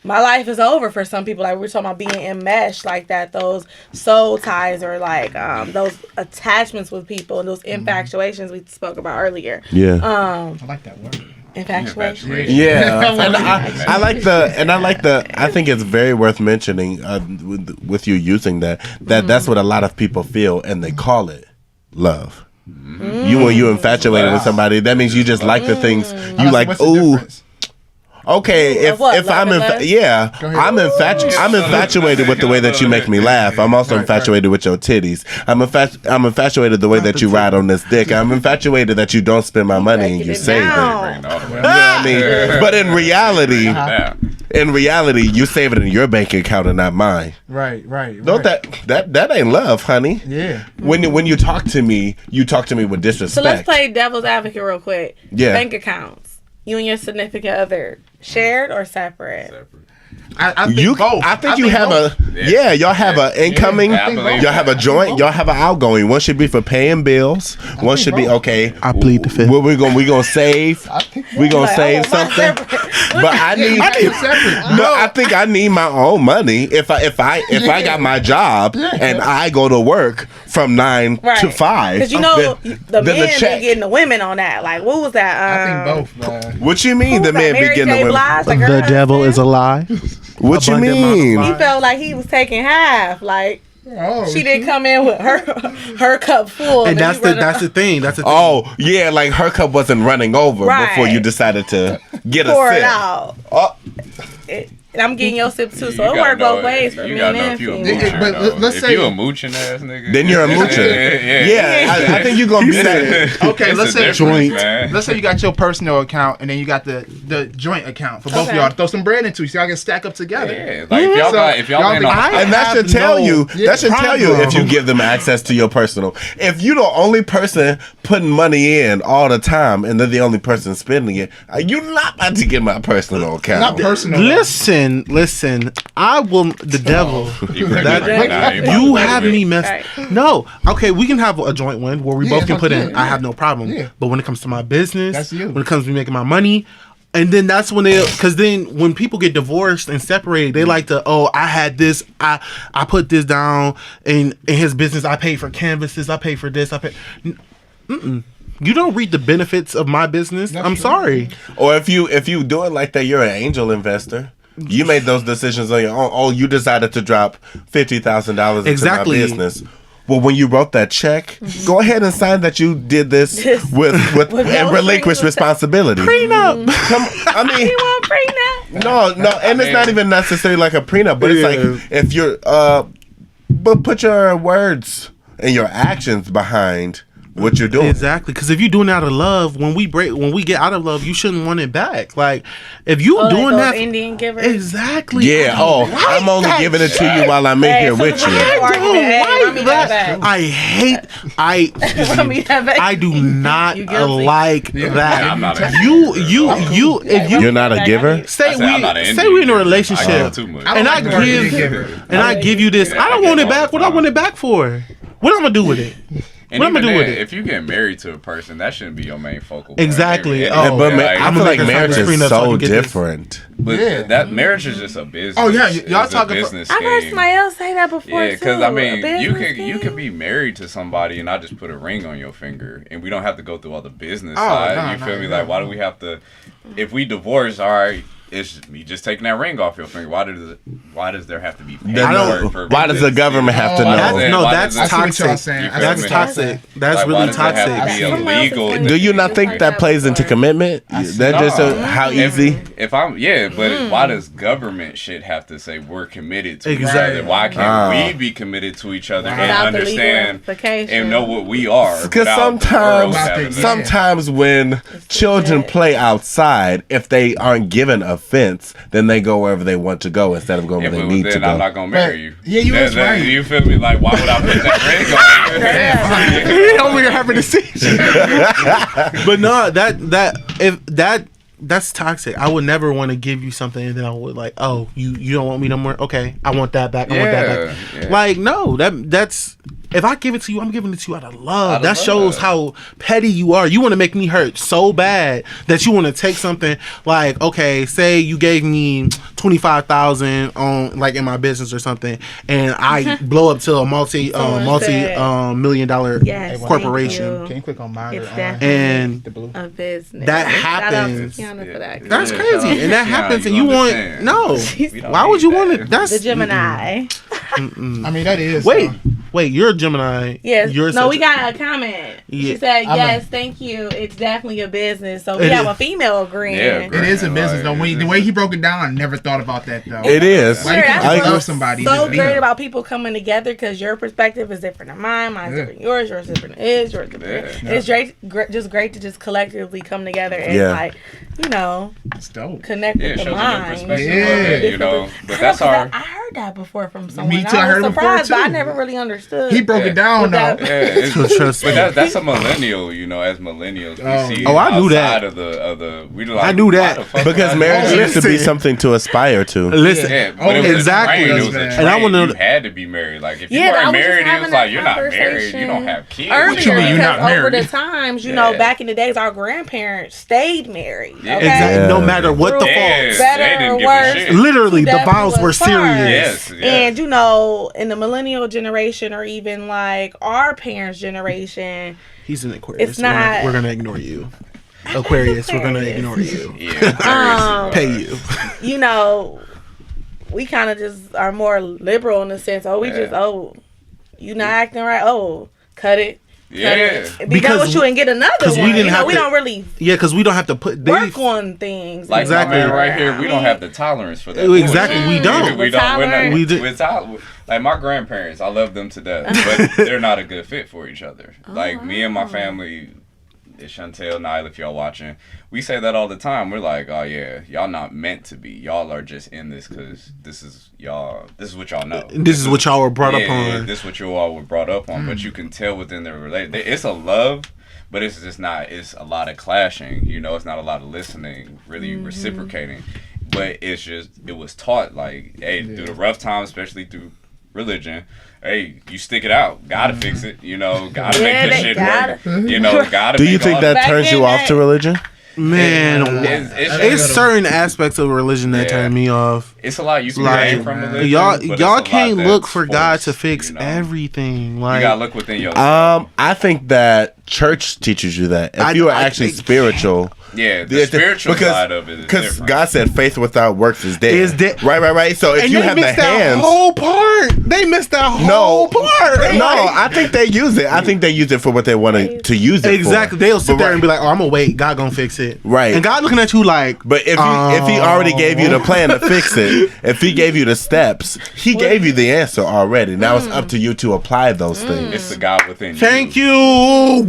my life is over for some people. Like we're talking about being enmeshed like that, those soul ties or like those attachments with people and those infatuations we spoke about earlier. Yeah. I like that word. Infatuation. Yeah, and I like the. I think it's very worth mentioning with you using that's what a lot of people feel, and they call it love. When you infatuated with somebody, that means you just like the things you like. Ooh. Okay, if I'm I'm infatuated with the way that you make me laugh. I'm also infatuated with your titties. I'm infatuated the way that you ride on this dick. I'm infatuated that you don't spend my money and you save it. You know what I mean? But in reality, you save it in your bank account and not mine. Right. Don't that ain't love, honey. Yeah. When you talk to me with disrespect. So let's play devil's advocate real quick. Yeah. Bank accounts. You and your significant other shared or separate? I think both. I think you have both. Y'all have an incoming, y'all have a joint, y'all have an outgoing. One should be for paying bills. One should be okay. I plead the fifth. We gonna save. We gonna save something. But I think I need my own money. If I got my job and I go to work from 9 to 5. Because the men be getting the women on that. Like what was that? I think both. Man. What you mean the men be getting the women? The devil is a lie. What you mean? He felt like he was taking half. Like she didn't come in with her cup full. And that's the thing. Oh yeah, like her cup wasn't running over before you decided to get pour a sip. It out. Oh. And I'm getting your sip too, so it worked both ways for me and female. But let's say if you a mooching ass nigga, then you're a moocher. Yeah, I think you're gonna be that. Okay, let's say joint. Let's say you got your personal account and then you got the joint account for both of y'all to throw some bread into, so y'all can stack up together. Yeah, like if y'all and that should tell you. That should tell you if you give them access to your personal. If you're the only person putting money in all the time and they're the only person spending it, you're not about to get my personal account. Not personal. Listen. I will. The devil. You have me messed. No. Okay, we can have a joint one where we both can put in. I have no problem. Yeah. But when it comes to my business, that's you. When it comes to me making my money, and then that's when because then when people get divorced and separated, they like to, I had this, I put this down in his business. I paid for canvases. I paid for this. I paid. You don't reap the benefits of my business. That's I'm true. Sorry. Or if you do it like that, you're an angel investor. You made those decisions on your own. Oh, you decided to drop $50,000 into my business. Well, when you wrote that check, go ahead and sign that you did this with and relinquish responsibility. Prenup. I mean, you want prenup? No, and it's not even necessarily like a prenup, but it's like if you're but put your words and your actions behind what you're doing. Exactly, because if you're doing it out of love, when we get out of love, you shouldn't want it back. Like if you doing that, Indian giver. Exactly. Yeah. I'm only giving it to you while I'm in here with you. I do not like that. You're not a giver. Say we're in a relationship, and I give you this. I don't want it back. What I want it back for? What I'm gonna do with it? And what am I doing with it? If you get married to a person, that shouldn't be your main focal point. Exactly. I feel like marriage is so different. But that marriage is just a business. Oh yeah, y'all talking business. I've heard somebody else say that before. Yeah, because I mean, you could be married to somebody and I just put a ring on your finger, and we don't have to go through all the business side. You feel me? Like, why do we have to? If we divorce, all right. It's me just taking that ring off your finger. Why does there have to be paperwork? Why does the government have to know? That's toxic. That's toxic. That's really toxic. Illegal. Do you not think that plays into commitment? That just how easy? But why does government shit have to say we're committed to each other? Why can't we be committed to each other and understand and know what we are? Because sometimes when children play outside, if they aren't given a fence, then they go wherever they want to go instead of going where they need to go. I'm not gonna marry you. Yeah, you was right. You feel me? Like, why would I put that ring on you? He over here having a seizure. But no, that's toxic. I would never want to give you something and then I would like, you don't want me no more. Okay, I want that back. I want that back. Yeah. Like no, that's if I give it to you, I'm giving it to you out of love. That shows how petty you are. You want to make me hurt so bad that you want to take something like, okay, say you gave me $25,000 on like in my business or something, and I blow up to a multi-million dollar corporation. Can you click on mine? And the blue? A business. That happens. That's Yeah. crazy, and that happens, and you want no. Why would you want it? That's the Gemini. I mean, that is. Wait, you're a Gemini. Yes. No, we got a comment. Yeah. She said, "Yes, thank you. It's definitely a business." So we have a female agreeing. Yeah, it is a business though. The way he broke it down, I never thought about that though. It is. Like, I love somebody. So great about people coming together because your perspective is different than mine. Mine's different than yours. Yours different than his. Yours different. Yeah. It's just great to just collectively come together and like, you know, it's dope. Connect with the mind. You know, but that's our. I heard that before from someone. Me too. I heard it before too. But I never really understood. He broke it down though. But that's a millennial. You know, as millennials, we see. Oh, I knew that. Of the we like, I knew that because marriage used to be something to aspire to. Listen, exactly. And I want to. You had to be married. Like if you weren't married, it was like you're not married. You don't have kids. What you mean you're not married? Over the times, you know, back in the days, our grandparents stayed married. Okay? Exactly. No matter what the fault, better or worse. Literally, the vows were serious. Yes. And you know, in the millennial generation, or even like our parents' generation, he's an Aquarius. It's not. We're gonna ignore you. Aquarius, we're gonna ignore you. Yeah. Pay you. You know, we kind of just are more liberal in the sense. You not acting right. Cut it. Yeah, be done with you and get another one. We don't really. Yeah, because we don't have to work on things. Like exactly right here, we don't have the tolerance for that. Exactly, we don't. We don't. Like my grandparents, I love them to death, but they're not a good fit for each other. Me and my family, Chantel, Nile, if y'all watching, we say that all the time. We're like, oh yeah, y'all not meant to be. Y'all are just in this because this is y'all. This is what y'all know. This is what y'all were brought up on. This is what you all were brought up on. But you can tell within their relationship, it's a love, but it's just not. It's a lot of clashing. You know, it's not a lot of listening, really reciprocating. But it's just it was taught like, hey, through the rough times, especially through religion. Hey, you stick it out. Gotta fix it. You know, gotta make this shit work. You know, gotta. Do you think that turns you off to religion? Man, it's certain aspects of religion that turn me off. It's a lot you can gain from religion. Y'all can't look for God to fix everything. Like, you gotta look within yourself. I think that church teaches you that if you are actually spiritual. Yeah, the spiritual side of it is because God said faith without works is dead. Right. So if you have the hands, whole part. They missed that whole part. No, I think they use it. I think they use it for what they wanted to use it exactly. for. They'll sit there and be like, "Oh, I'm gonna wait. God gonna fix it." Right. And God looking at you like, but if he already gave you the plan to fix it, if he gave you the steps, he gave you the answer already. Now it's up to you to apply those things. It's the God within you. Thank you.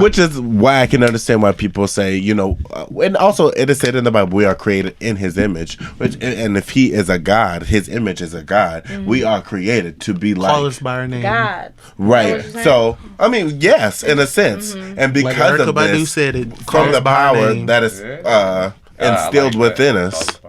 Which is why I can understand why people say, you know, and also it is said in the Bible, we are created in his image, and if he is a God, his image is a God. We are created to be like call us by our name, God. Right. So I mean, yes, in a sense, and because of this, said it, from the power that is instilled within us.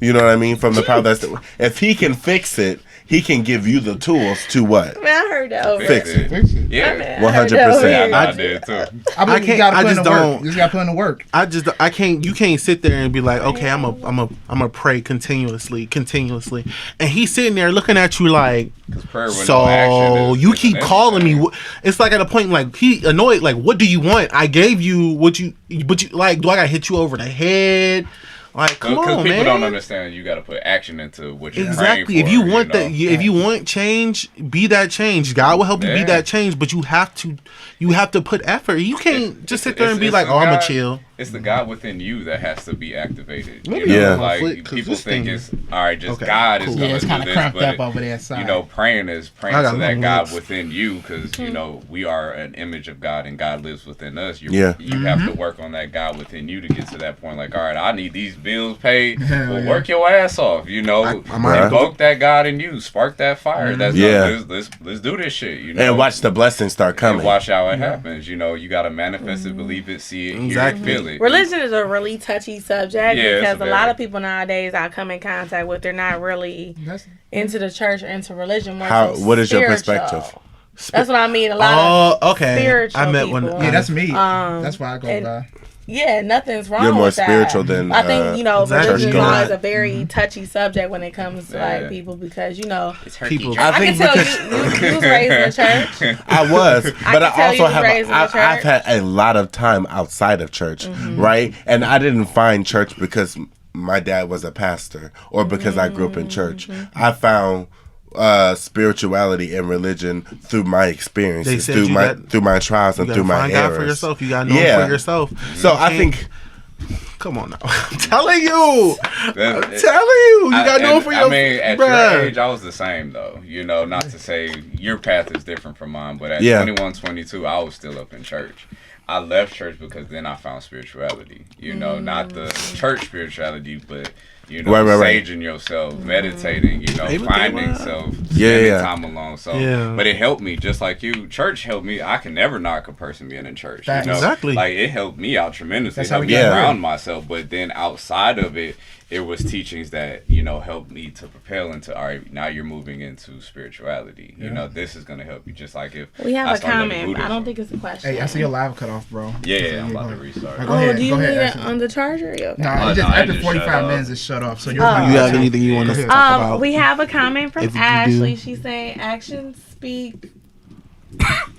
You know what I mean? From the power that's if he can fix it, he can give you the tools to what? Man, I heard that over. Fix it. Yeah, 100%. I did too. I can't. I just don't. You just got to put in the work. I can't. You can't sit there and be like, okay, I'm a pray continuously, and he's sitting there looking at you like, so you keep calling me. It's like at a point like he annoyed. Like, what do you want? I gave you what you, but you like. Do I gotta hit you over the head? Like, come on, man. Because people don't understand. You got to put action into what you're exactly. praying for, if you want that, if you want change, be that change. God will help you be that change, but you have to put effort. You can't just sit there and be like, "Oh, I'm gonna chill." It's the God within you that has to be activated. You know? Like people think it's all right. Just God is going to do this, cramped up over there side. You know, praying to that God within you, because you know we are an image of God and God lives within us. You have to work on that God within you to get to that point. Like, all right, I need these bills paid. Well, work your ass off. You know, invoke that God in you, spark that fire. That's let's do this shit. You know, and watch the blessings start coming. And watch how it happens. You know, you got to manifest it, believe it, see it, hear it, feel it. feel it. Religion is a really touchy subject because a lot of people nowadays I come in contact with, they're not really into the church or into religion. What is your perspective? That's what I mean. A lot of spiritual I met people. Yeah, that's me. That's why I go by. Yeah, nothing's wrong You're more with that. spiritual than I think, religion is always a very Mm-hmm. touchy subject when it comes to like people because It's people. I can think tell you was raised in the church. I was, but I also have. I've church. had a lot of time outside of church, right? And I didn't find church because my dad was a pastor or because I grew up in church. I found spirituality and religion through my experiences, through my trials and through my errors. God for yourself. You gotta know it for yourself. So I think. Come on now. I'm telling you. You gotta know for yourself. I mean, at your age, I was the same though. Not to say your path is different from mine, but at 21, 22, I was still up in church. I left church because then I found spirituality. Not the church spirituality, but saging yourself, meditating, finding self, spending time alone. So, but it helped me, just like you. Church helped me. I can never knock a person being in church. Exactly. Like, it helped me out tremendously. It helped me around myself. But then outside of it, it was teachings that, helped me to propel into, all right, now you're moving into spirituality. This is going to help you. Just like if we have a comment, I don't think it's a question. Hey, I see your live cut off, bro. Yeah, I'm about to restart. Go ahead, do you need it Ashley. on the charger? Okay. No, after 45 minutes, it's shut off. So you have anything you want to talk about? We have a comment from Ashley. She's saying, actions speak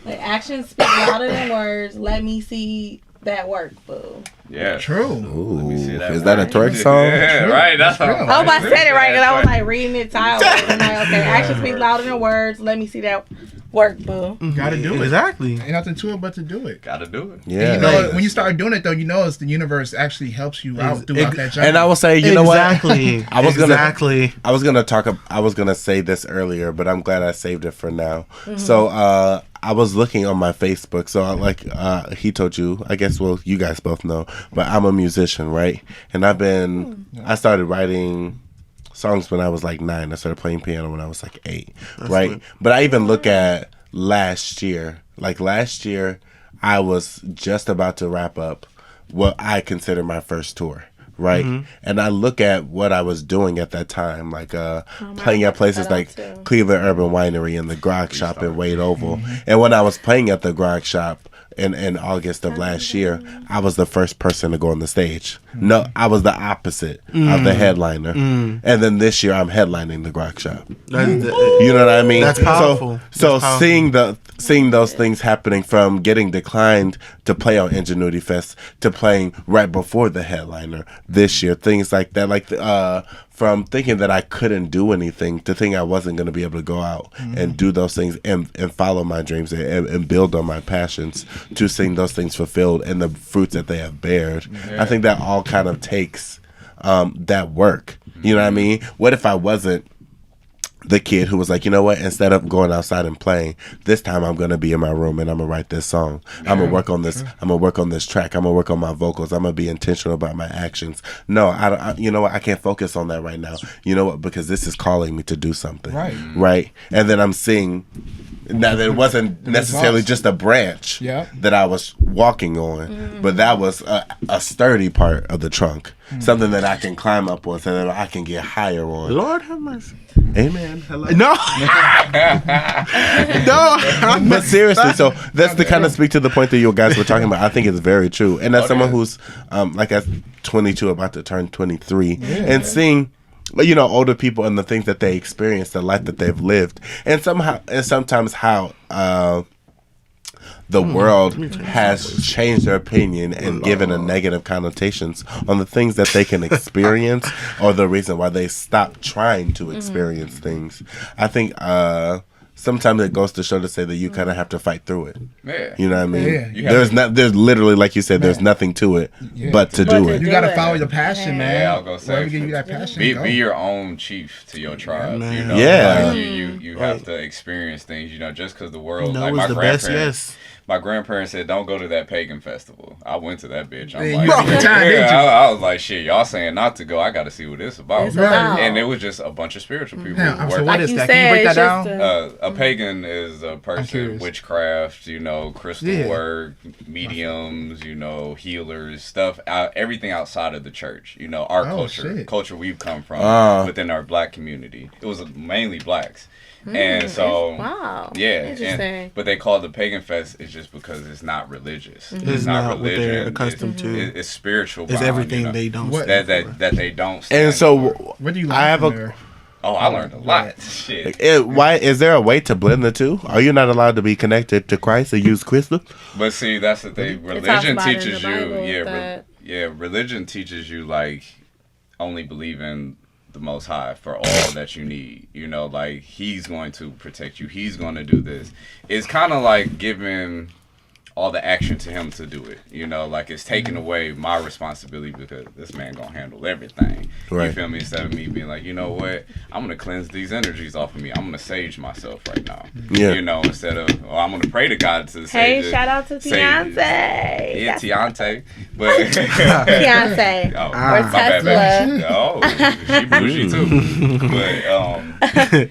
louder than words. Let me see that work, boo. Yeah. True. Ooh, Let me see that. Is that a twerk song? Yeah, right. That's I hope I said it right because I was like reading it sideways. I'm like, okay, actions speak louder than words. Let me see that work, boo. Gotta do it. Exactly. Ain't nothing to it but to do it. Gotta do it. Yeah. When you start doing it, though, it's the universe actually helps you out throughout that journey. And I will say, exactly. what? I was gonna say this earlier, but I'm glad I saved it for now. So, I was looking on my Facebook. So, he told you, I guess, well, you guys both know, but I'm a musician, right? And I started writing songs when I was like 9. I started playing piano when I was like 8, right? Sweet. But I even look at last year. Like last year, I was just about to wrap up what I consider my first tour. Right, and I look at what I was doing at that time, like playing at places like Cleveland Urban Winery and the Grog Shop in Wade Oval. And when I was playing at the Grog Shop in August of last year, I was the first person to go on the stage. No, I was the opposite of the headliner. And then this year, I'm headlining the Grog Shop. You know what I mean? That's powerful. So seeing those things happening, from getting declined to play on Ingenuity Fest to playing right before the headliner this year, things like that, from thinking that I couldn't do anything to thinking I wasn't going to be able to go out and do those things and follow my dreams and build on my passions, to seeing those things fulfilled and the fruits that they have bared. Yeah. I think that all kind of takes that work. You know what I mean? What if I wasn't the kid who was like, you know what, instead of going outside and playing, this time I'm going to be in my room and I'm going to write this song. I'm going to work on this. I'm going to work on this track. I'm going to work on my vocals. I'm going to be intentional about my actions. No, you know what? I can't focus on that right now. You know what? Because this is calling me to do something. Right. And then I'm seeing, now that it wasn't necessarily just a branch that I was walking on, but that was a sturdy part of the trunk. Something that I can climb up on, so that I can get higher on. Lord have mercy. Amen. Hello. No. No. But seriously, so that's to kind of speak to the point that you guys were talking about. I think it's very true. And as someone who's like at 22, about to turn 23, and seeing, older people and the things that they experience, the life that they've lived, and sometimes how the world has changed their opinion and given a negative connotations on the things that they can experience, or the reason why they stop trying to experience things. I think sometimes it goes to show to say that you kind of have to fight through it. Yeah. You know what I mean? Yeah. There's literally, like you said, there's nothing to it but to do it. You got to follow your passion, man. Yeah, I'll go say. Wherever you that passion, be your own chief to your tribe. Yeah. You have to experience things, just because the world, No, like my grandparents. my grandparents said, don't go to that pagan festival. I went to that bitch. I'm Yeah, like, you off the time, didn't you? I was like, shit, y'all saying not to go. I got to see what it's about. It's about. And it was just a bunch of spiritual people. Yeah, so working. what is that? Can you break that down? A pagan is a person, witchcraft, crystal work, mediums, healers, stuff, everything outside of the church. Our culture we've come from within our black community. It was mainly blacks. And so, interesting. But they call it the pagan fest is just because it's not religious. Mm-hmm. It's not religion. What they're accustomed to. It's spiritual. It's everything they don't. That they don't. Stand and so, what do you learn I have there? I learned a lot. Shit. Why is there a way to blend the two? Are you not allowed to be connected to Christ or use crystal? But see, that's the thing. Religion teaches you. Religion teaches you only believe in the Most High for all that you need. He's going to protect you. He's going to do this. It's kind of like giving all the action to him to do it. It's taking away my responsibility because this man gonna handle everything. Right. You feel me? Instead of me being like, you know what? I'm gonna cleanse these energies off of me. I'm gonna sage myself right now. Yeah. Instead of, I'm gonna pray to God to sage. Hey, shout out to Beyonce. Yeah, Beyonce. But Beyonce. Or Tesla. She bougie too. But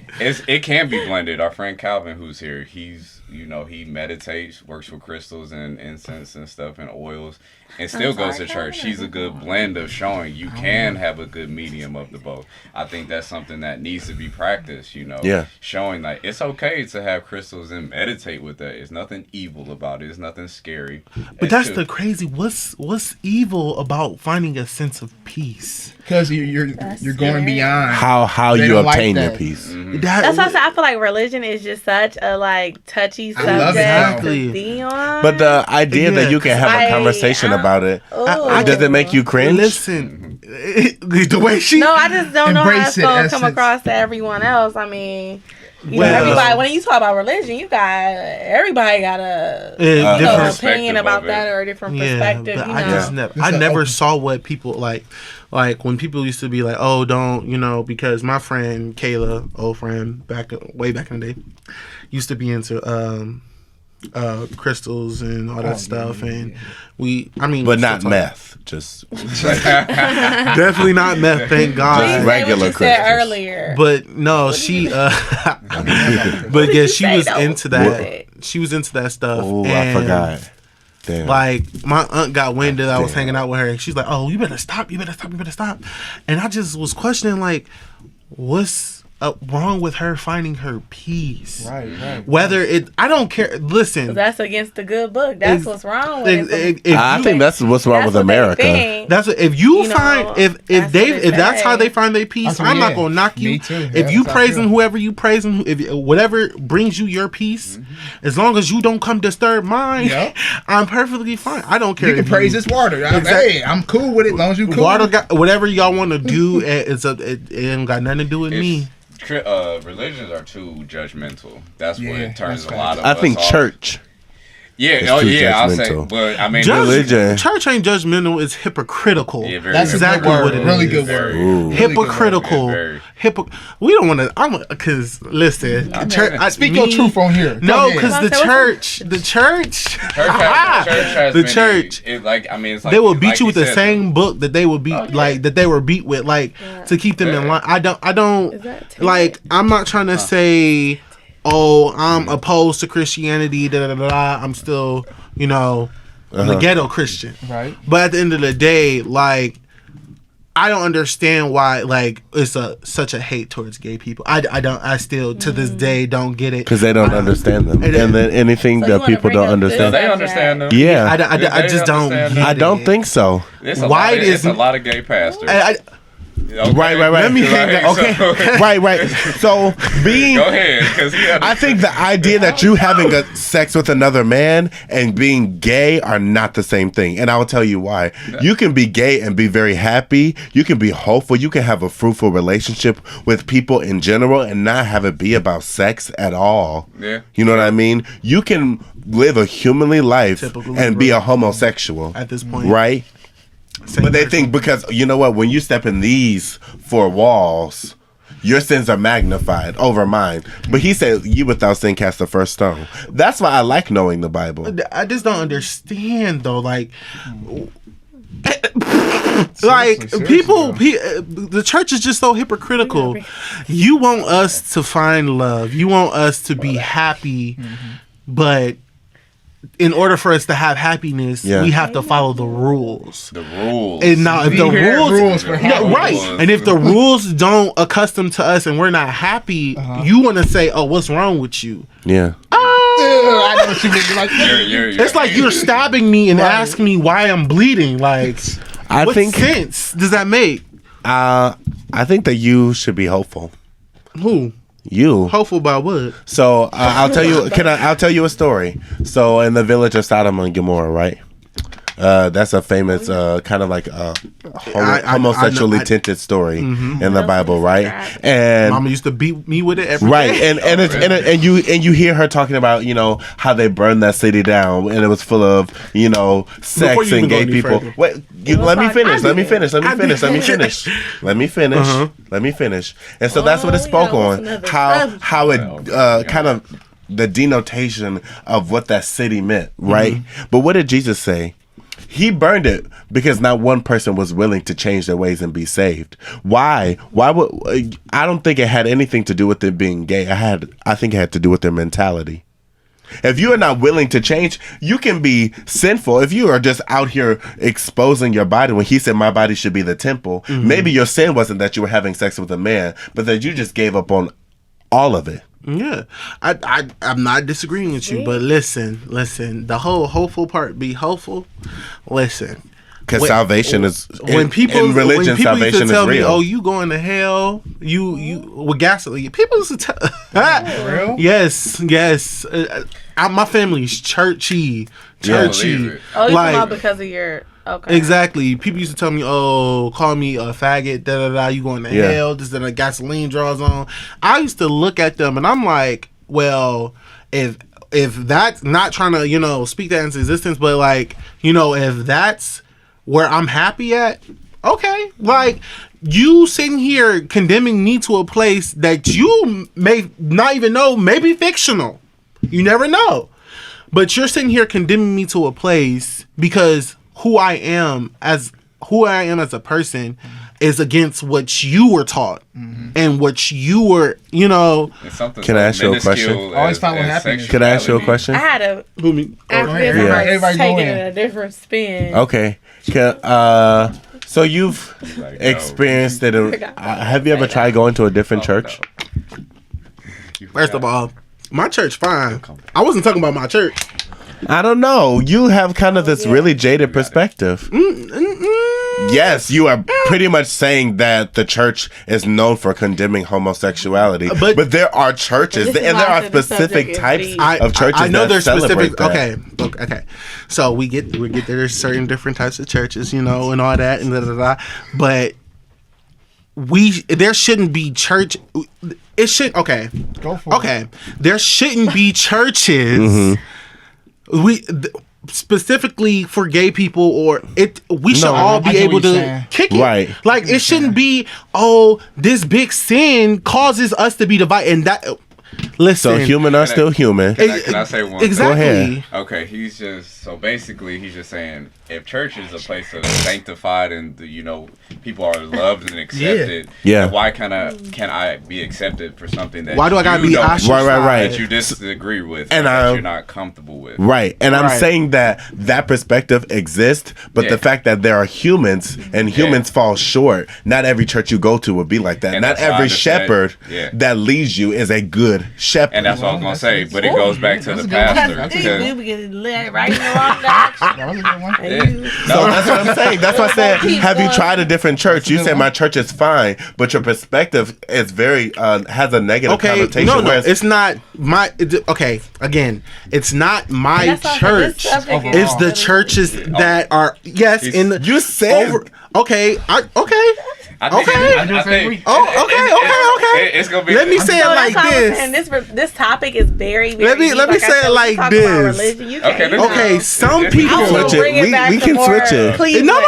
it can be blended. Our friend Calvin, who's here, he meditates, works with crystals and incense and stuff and oils, and still goes to church. She's a good blend of showing you can have a good medium of the both. I think that's something that needs to be practiced, showing it's okay to have crystals and meditate with that. It's nothing evil about it. It's nothing scary. But that's the crazy. What's evil about finding a sense of peace? Because you're going beyond how you obtain your peace. Mm-hmm. That's why I feel like religion is just such a touchy subject to be on. But the idea that you can have a conversation about it, does it make you cringe? Listen, the way she I just don't know how it's gonna come across to everyone else. I mean, everybody. When you talk about religion, everybody got a different opinion about that or a different perspective. But I never saw what people like when people used to be like, oh, don't, because my friend Kayla, old friend, way back in the day, used to be into crystals and all that stuff, and but not meth, just definitely not meth, thank God. Just regular crystals. Said earlier, but no, she but yeah, she was into that. She was into that stuff. Oh, I forgot. Damn. My aunt got wind that I was hanging out with her, and she's like, "Oh, you better stop! You better stop!" And I just was questioning, what's wrong with her finding her peace? Right. Whether I don't care. Listen, that's against the good book. That's what's wrong with it. I think that's what's wrong with America. That's if you find if that's how they find their peace. I'm not gonna knock you. If you praising whoever you praising, if whatever brings you your peace, as long as you don't come disturb mine, I'm perfectly fine. I don't care. You can praise this water. Hey, I'm cool with it as long as you cool. Water got whatever y'all want to do. It ain't got nothing to do with me. Religions are too judgmental. That's what it turns a lot of us I think off. church. I'll say, but I mean, religion. Church ain't judgmental; it's hypocritical. Yeah, that's exactly what it is. Really good word. Really hypocritical. We don't want to. Because listen, speak your truth on here. No, because the church, they will beat you with the same book that they would beat, that they were beat with, to keep them in line. I don't I'm not trying to say, oh, I'm opposed to Christianity, I'm still, the ghetto Christian. Right. But at the end of the day, I don't understand why it's such a hate towards gay people. I still to this day don't get it. Because they don't understand them. And then anything that people don't understand. They understand them. Yeah. I just don't get I don't think so. It's a lot of gay pastors. Okay. Right. Let me hang up. Okay. Right. So being, go ahead. I think the idea that you having sex with another man and being gay are not the same thing, and I will tell you why. You can be gay and be very happy. You can be hopeful. You can have a fruitful relationship with people in general and not have it be about sex at all. Yeah. You know what I mean? You can live a humanly life and be a homosexual at this point, right? But they think because, you know what, when you step in these four walls, your sins are magnified over mine. But he said, you without sin cast the first stone. That's why I like knowing the Bible. I just don't understand though, like people, the church is just so hypocritical. You want us to find love, you want us to be happy, but in order for us to have happiness, we have to follow the rules. And now, if the rules, right? And if the rules don't accustom to us, and we're not happy, you want to say, "Oh, what's wrong with you?" Yeah. I know what you mean. Like, it's like you're stabbing me and asking me why I'm bleeding. Like, what sense does that make? I think that you should be hopeful. Who? You hopeful about what? So I'll tell you. I'll tell you a story. So in the village of Sodom and Gomorrah, right? That's a famous kind of like homosexually tinted story in the Bible, right? And Mama used to beat me with it every day. And you hear her talking about how they burned that city down and it was full of sex and gay people. Wait, let me finish. And so that's what it spoke on. How it kind of the denotation of what that city meant, right? But what did Jesus say? He burned it because not one person was willing to change their ways and be saved. Why? Why would I don't think it had anything to do with it being gay. I think it had to do with their mentality. If you are not willing to change, you can be sinful. If you are just out here exposing your body, when he said my body should be the temple, maybe your sin wasn't that you were having sex with a man, but that you just gave up on all of it. Yeah, I'm not disagreeing with you, but listen, the whole hopeful part, be hopeful. Listen, because salvation is when people in religion, when people salvation used to tell is real. me, "Oh, you going to hell?" You with gasoline. People used to tell. Real? Yes. My family's churchy. Oh, you talking about because of your. Okay. Exactly. People used to tell me, "Oh, call me a faggot, you going to hell, this that gasoline draws on." I used to look at them and I'm like, well, if that's not trying to, speak that into existence, but like, if that's where I'm happy at, okay. Like, you sitting here condemning me to a place that you may not even know, maybe fictional. You never know. But you're sitting here condemning me to a place because who I am as a person is against what you were taught and what you were, Can I ask you a question? Always find what happened. Can I ask you a question? I had a after this, Everybody taking it a different spin. Okay. So you've experienced it. Have you ever tried going to a different church? First of all, my church fine. I wasn't talking about my church. I don't know. You have kind of this really jaded perspective. Yes, you are pretty much saying that the church is known for condemning homosexuality, but there are churches and there are specific types of churches. I know there's specific. Okay. So we get there's certain different types of churches, and all that, and but there shouldn't be church. It should Go for it. Okay, there shouldn't be churches. Specifically for gay people, or we should all be able to kick it. Right. Like, it shouldn't be, this big sin causes us to be divided. And that, listen. So human are still human. Can I say one thing? Exactly. Okay, he's just saying if church is a place of sanctified and people are loved and accepted, then why can I be accepted for something that do I gotta be ostracized? Right. that you disagree with and that you're not comfortable with? Right. And I'm saying that perspective exists, but the fact that there are humans and humans fall short. Not every church you go to will be like that. And not every shepherd that leads you is a good shepherd. And that's what I was gonna say, but it goes back to the pastor. So that's what I'm saying. That's why I said, have you tried a different church? You said my church is fine, but your perspective is very has a negative connotation. No, it's not my. Again, it's not my church. It's the churches that are you said okay. It's gonna be. Let me say it like this. And this topic is very. Let me say it like this. Okay. Some people switch it. We can switch it. No.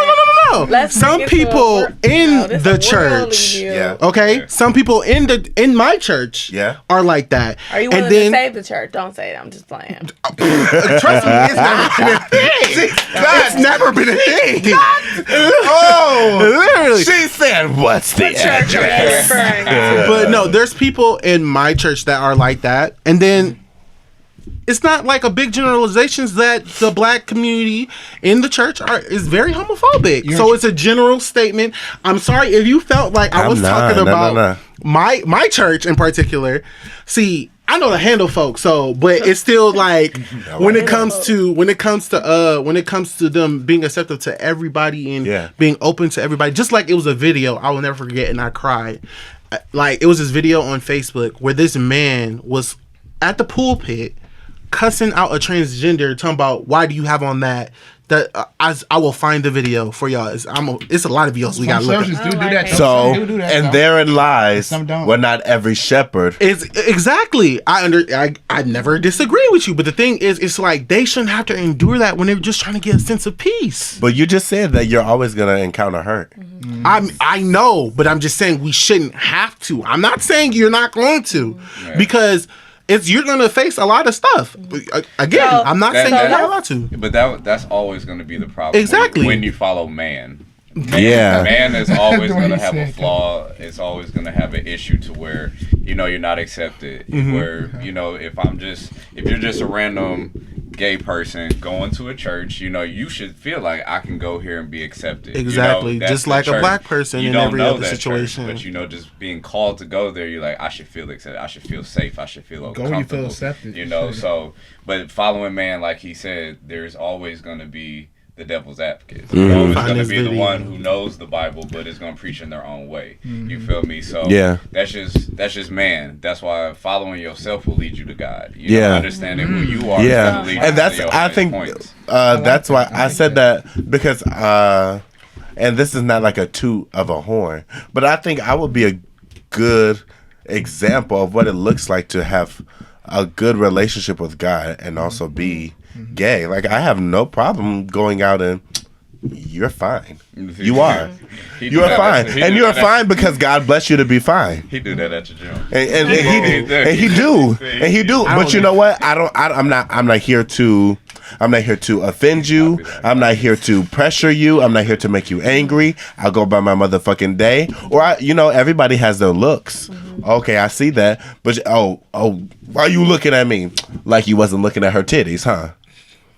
Let's some bring it to people in this the a worldly church. view. Yeah. Okay, some people in my church are like that. Are you willing to save the church? Don't say it. I'm just playing. Trust me, it's never been a thing. It's never been a thing. Literally. She said, "What's the church are you referring to? But no, there's people in my church that are like that, and then it's not like a big generalizations that the black community in the church is very homophobic. So it's a general statement. I'm sorry if you felt like I was talking about my church in particular. See, I know to handle folks, but it's still like when it comes to them being accepted to everybody and being open to everybody. Just like it was a video I will never forget, and I cried. Like it was this video on Facebook where this man was at the pulpit cussing out a transgender, talking about why do you have on that. That I will find the video for y'all. It's a lot of videos we got to look at. So and therein lies well, not every shepherd. It's exactly. I never disagree with you, but the thing is, it's like they shouldn't have to endure that when they're just trying to get a sense of peace. But you just said that you're always gonna encounter hurt. I know, but I'm just saying we shouldn't have to. I'm not saying you're not going to, because you're gonna face a lot of stuff. Again, I'm not saying you're not allowed to. But that's always gonna be the problem. Exactly. When you follow man. Man is always gonna have a flaw. It's always gonna have an issue to where you're not accepted. Where if you're just a random gay person going to a church, you should feel like I can go here and be accepted. Exactly, just like a black person in every other situation. Church, but just being called to go there, you're like, I should feel accepted. I should feel safe. I should feel comfortable. You feel accepted. So, but following man, like he said, there's always going to be the devil's advocate. There's always going to be the one who knows the Bible but is going to preach in their own way. You feel me? So that's just man. That's why following yourself will lead you to God. Understanding who you are. And that's I think that's why I said that, because and this is not like a toot of a horn, but I think I would be a good example of what it looks like to have a good relationship with God and also be gay. Like I have no problem going out and you're fine. You are. You are fine, and you're fine because God bless you to be fine. He do that at the gym, and he do. But you know what? I'm not here to offend you. I'm not here to pressure you. I'm not here to make you angry. I'll go by my motherfucking day. Or everybody has their looks. Okay, I see that. But why are you looking at me like you wasn't looking at her titties, huh?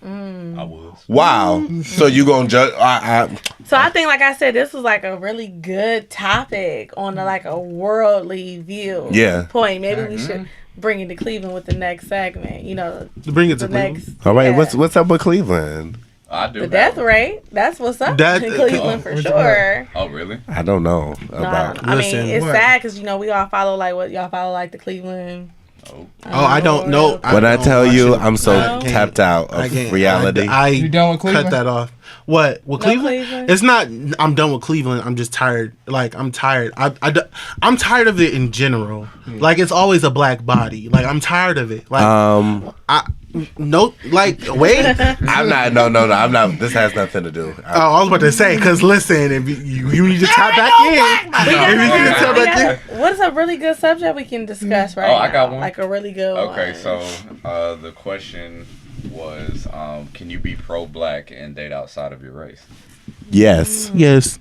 I was. Wow. So you gonna judge? So I think, like I said, this was like a really good topic on a worldly view. Point. Maybe we should bring it to Cleveland with the next segment. Bring it to Cleveland. All right. What's up with Cleveland? I do. The death rate. That's what's up in Cleveland for sure. Oh, really? I don't know about. I mean, it's sad because we all follow what y'all follow, like the Cleveland. I don't know. When I tell you, I'm so tapped out of reality. You done with Cleveland? Cut that off. What? With Cleveland? It's not. I'm done with Cleveland. I'm just tired. Like I'm tired. I'm tired of it in general. Like it's always a black body. Like I'm tired of it. Like wait. I'm not. No. I'm not. This has nothing to do. I was about to say, because listen, if you need to tap back in. What's a really good subject we can discuss right now? I got one. Like a really good one. Okay, so the question was, can you be pro-black and date outside of your race? Yes. Yes.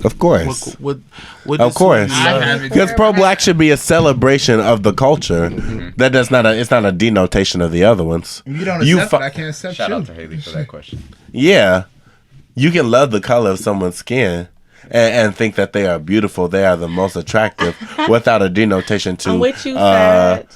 Of course. What of course. Because pro-black should be a celebration of the culture. That it's not a denotation of the other ones. You don't accept it, I can't accept Shout out to Haley for that question. Yeah. You can love the color of someone's skin and think that they are beautiful, they are the most attractive, without a denotation to I'm with you, that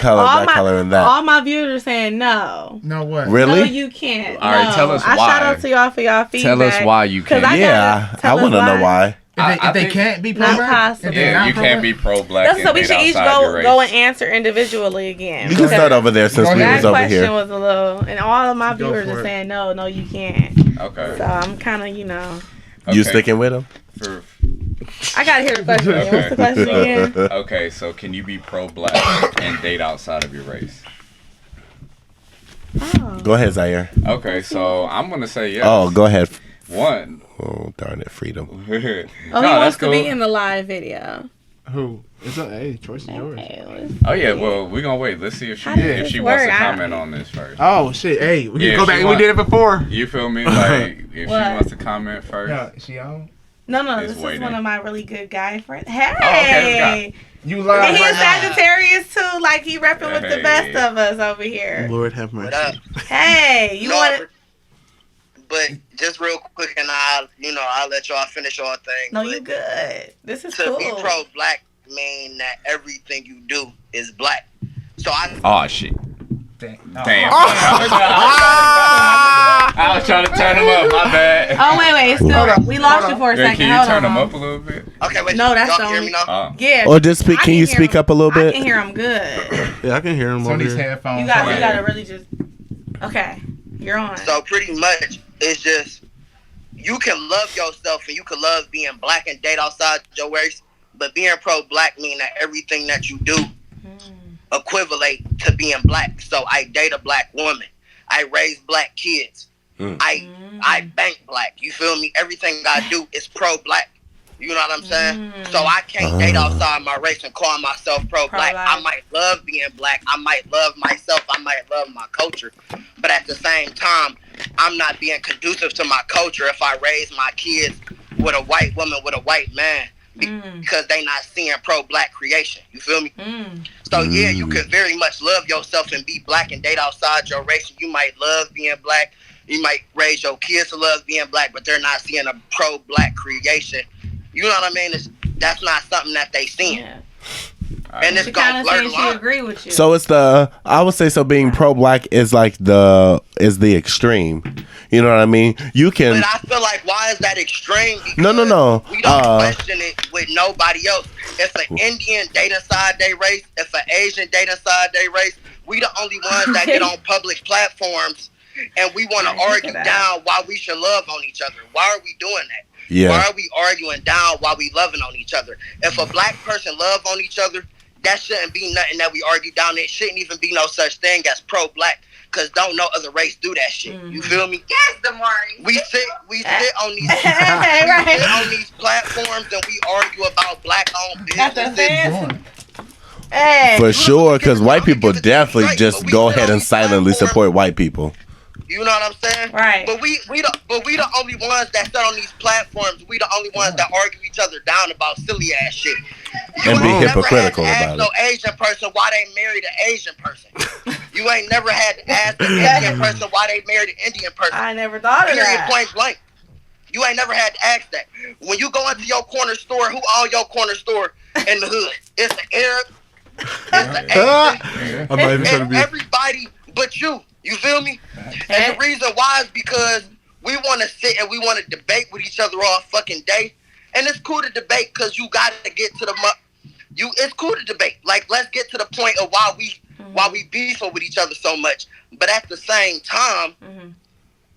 color, and that. All my viewers are saying no. No what? Really? No, you can't. All right, tell us why. I shout out to y'all for y'all feedback. Tell us why you can't. I want to know why. If they can't be pro-black? Not possible. You can't be pro-black. So we should each go and answer indivially again. You can start over there since we was over here. That question was a little, and all of my viewers are saying no, you can't. Okay. So I'm kind of, You sticking with them? I gotta hear the question again. What's the question again? Okay, so can you be pro-black and date outside of your race? Go ahead, Zaire. Okay, so I'm gonna say yes. Oh, go ahead. One. Oh, darn it, freedom. Oh, he wants to be in the live video. Who? It's a choice is yours. Oh yeah, well we're gonna wait. Let's see if she wants to comment on this first. Oh shit, hey, we can go back. We did it before. You feel me? Like if she wants to comment first. Yeah, she on? No, this is one of my really good guy friends. Hey. Okay, you live. And he's Sagittarius too. Like he repping with the best of us over here. Lord have mercy. Hey, you want to? But just real quick, and I'll let y'all finish your thing. No, you good. This is cool. To be pro-black mean that everything you do is black. So Oh shit. Damn. I was trying to turn him up. My bad. Oh wait. We lost you for a second. Can you turn him up a little bit? Okay, wait. No, that's y'all hear me now? Yeah. Or just speak. Can you speak up a little bit? I can hear him good. Yeah, I can hear him. Some of these headphones. You gotta really just. Okay, you're on. So pretty much, it's just you can love yourself and you can love being black and date outside your race, but being pro-black mean that everything that you do equivalent to being black. So I date a black woman. I raise black kids. I bank black. You feel me? Everything I do is pro-black. You know what I'm saying? So I can't date outside my race and call myself pro-black. I might love being black. I might love myself. I might love my culture. But at the same time, I'm not being conducive to my culture if I raise my kids with a white woman with a white man because they not seeing pro-black creation. You feel me? So yeah, you could very much love yourself and be black and date outside your race. You might love being black. You might raise your kids to love being black, but they're not seeing a pro-black creation. You know what I mean? That's not something that they seeing. Yeah. And it's gonna blur the line. Agree with you. So it's I would say being pro-black is like the extreme. You know what I mean? You can. But I feel like why is that extreme? Because no. We don't question it with nobody else. If an Indian date inside their race, if an Asian date inside their race, we the only ones that get on public platforms and we want to argue down why we should love on each other. Why are we doing that? Yeah. Why are we arguing down while we loving on each other? If a black person love on each other, that shouldn't be nothing that we argue down. It shouldn't even be no such thing as pro-black, because don't no other race do that shit. You feel me? Yes, Damari. We sit on these on these platforms and we argue about black-owned businesses. For sure, because white people definitely just go ahead and silently support white people. You know what I'm saying? Right. But we the only ones that sit on these platforms. We the only ones that argue each other down about silly ass shit. And be hypocritical about it. No Asian person why they married an Asian person. You ain't never had to ask an Indian person why they married an Indian person. I never thought of that. Point blank. You ain't never had to ask that. When you go into your corner store, who own your corner store in the hood? It's the Arab. It's the Asian. And everybody but you. You feel me? And the reason why is because we want to sit and we want to debate with each other all fucking day. And it's cool to debate because you got to get to it's cool to debate. Like, let's get to the point of why we beefing with each other so much. But at the same time,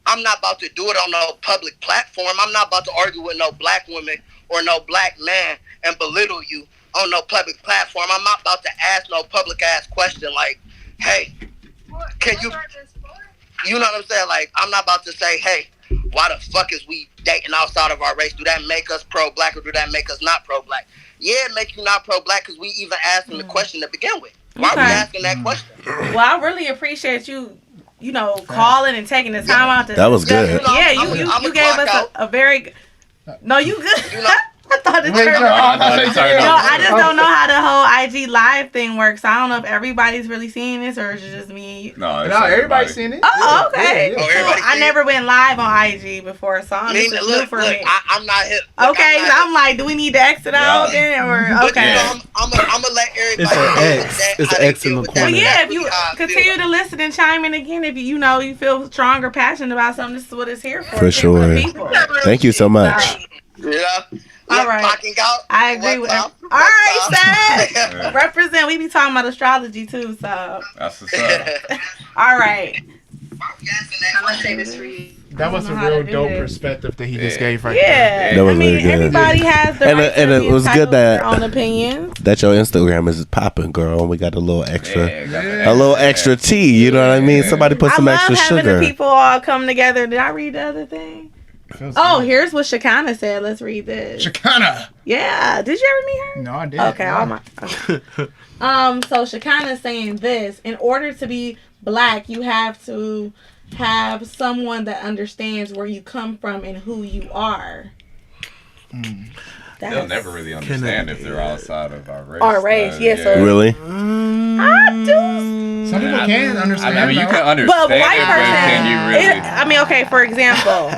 I'm not about to do it on no public platform. I'm not about to argue with no black woman or no black man and belittle you on no public platform. I'm not about to ask no public ass question like, hey, can you know what I'm saying? Like, I'm not about to say, hey, why the fuck is we dating outside of our race? Do that make us pro-black or do that make us not pro-black? Yeah, it make you not pro-black because we even asking the question to begin with. Why are we asking that question? Well, I really appreciate you calling and taking the time out to that was good. Yeah, you gave us a very... No, you good. I thought it turned off. I just don't know how the whole IG live thing works. I don't know if everybody's really seeing this or is it just me. No, everybody's seeing it. Oh, okay. Yeah. I never went live on IG before, so this is new for me. I'm not hip. Okay, I'm like, do we need to exit out then, or okay? I'm gonna let everybody. It's an X in the corner. Well, yeah, if you continue to listen and chime in again, if you feel strong or passionate about something, this is what it's here for. For sure. Thank you so much. Yeah. All right. I agree with that. All right, Seth. Represent. We be talking about astrology too, so. That's what's up. All right. I'm gonna say this for you. That was a real dope perspective that he just gave right there. That was really good. Everybody has the right and it was good that their own opinions. That your Instagram is popping, girl. We got a little extra, extra tea. You know what I mean? Somebody put some extra sugar. I love having the people all come together. Did I read the other thing? Oh, here's what Shakana said. Let's read this. Shakana. Yeah. Did you ever meet her? No, I didn't. Okay. So Shakana's saying this: in order to be black, you have to have someone that understands where you come from and who you are. They'll never really understand if they're outside of our race. Our race, yeah. So Really? I do. Some people can understand. I mean, you can understand but white it, person, but can you really? Okay. For example,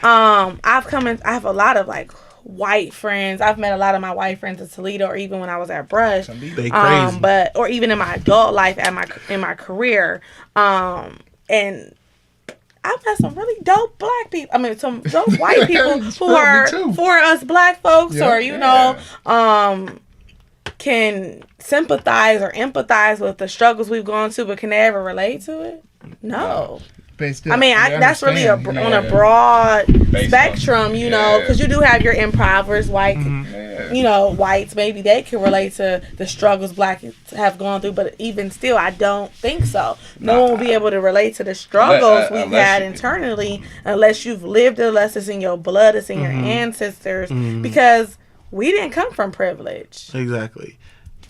I have a lot of like white friends. I've met a lot of my white friends in Toledo, or even when I was at Brush. They crazy. Or even in my adult life, in my career, and I've met some really dope black people. I mean, some dope white people who are for us black folks, or can sympathize or empathize with the struggles we've gone to, but can they ever relate to it? No. Still, I mean, that's really on a broad spectrum, you know, because you do have your impoverished white, whites. Maybe they can relate to the struggles blacks have gone through, but even still, I don't think so. No one will be able to relate to the struggles we've had internally unless you've lived it, unless it's in your blood, it's in your ancestors, because we didn't come from privilege. Exactly.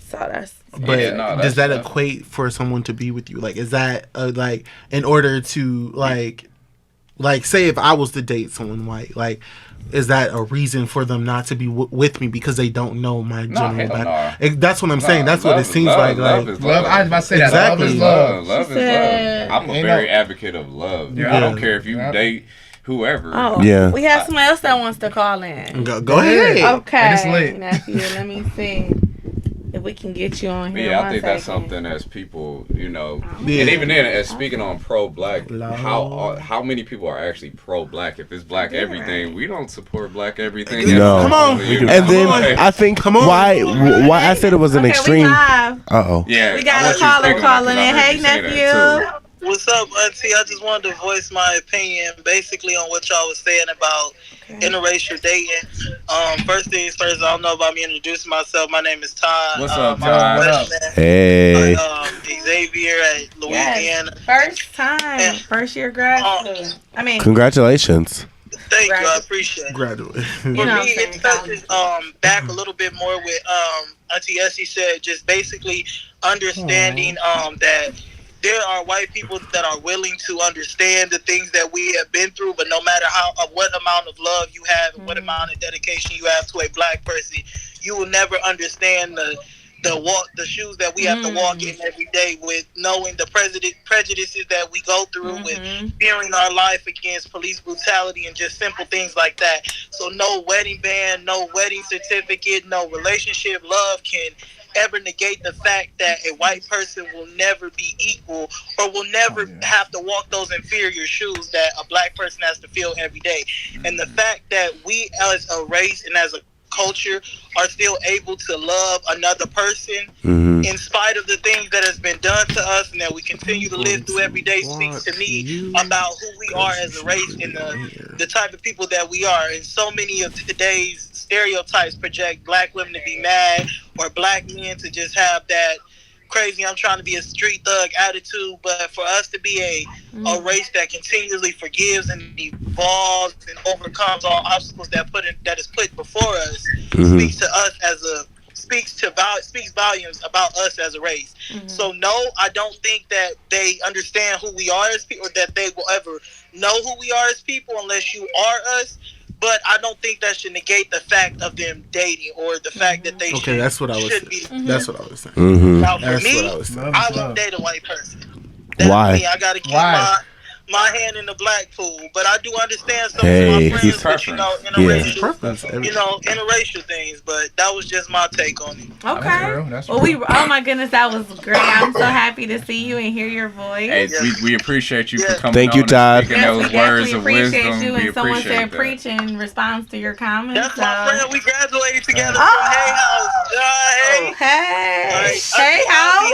So that's. But does that equate for someone to be with you? Like, is that like in order to like say if I was to date someone white, like, is that a reason for them not to be with me because they don't know my general background? That's what I'm saying. That's what it seems like. Love. I was about to say that. Exactly. Love is love. I'm a very advocate of love. I don't care if you date whoever. Oh, yeah. We have someone else that wants to call in. Go ahead. Okay, nephew. Let me see if we can get you on here. Yeah, I think that's something as people, you know, and even then, as speaking on pro-black, how many people are actually pro-black? If it's black everything, we don't support black everything. No, come on. And then I think why I said it was an extreme. Uh-oh. Yeah, we got a caller calling in. Hey, nephew. What's up, Auntie? I just wanted to voice my opinion basically on what y'all was saying about interracial dating. First things first, I don't know about me introducing myself. My name is Todd. What's up, Todd? Hey. Xavier at Louisiana. Yes. First year grad. Congratulations. Thank you. I appreciate it. Graduate. For me, it touches back a little bit more with Auntie Essie said, just basically understanding that there are white people that are willing to understand the things that we have been through, but no matter what amount of love you have and what amount of dedication you have to a black person, you will never understand the shoes that we have to walk in every day, with knowing the prejudices that we go through, with fearing our life against police brutality and just simple things like that. So no wedding band, no wedding certificate, no relationship love can ever negate the fact that a white person will never be equal, or will never have to walk those inferior shoes that a black person has to feel every day. And the fact that we as a race and as a culture are still able to love another person in spite of the things that has been done to us and that we continue to live through every day speaks to me about who we are as a race and the type of people that we are. And so many of today's stereotypes project black women to be mad, or black men to just have that crazy I'm trying to be a street thug attitude. But for us to be a race that continually forgives and evolves and overcomes all obstacles that is put before us speaks to us speaks volumes about us as a race. So no, I don't think that they understand who we are as people, or that they will ever know who we are as people unless you are us. But I don't think that should negate the fact of them dating, or the fact that they should. That's what I was saying. Mm-hmm. That's what I was saying. Now for me, I won't date a white person. Why? Me. I gotta keep my hand in the black pool. But I do understand some of my friends that, interracial things. But that was just my take on it. Okay. That's real. Oh my goodness, that was great. I'm so happy to see you and hear your voice. Hey, we appreciate you for coming. Thank you, Todd. Those words of appreciate wisdom. you. And someone said preach in response to your comments. That's my friend. We graduated together from Hay House. Hey House.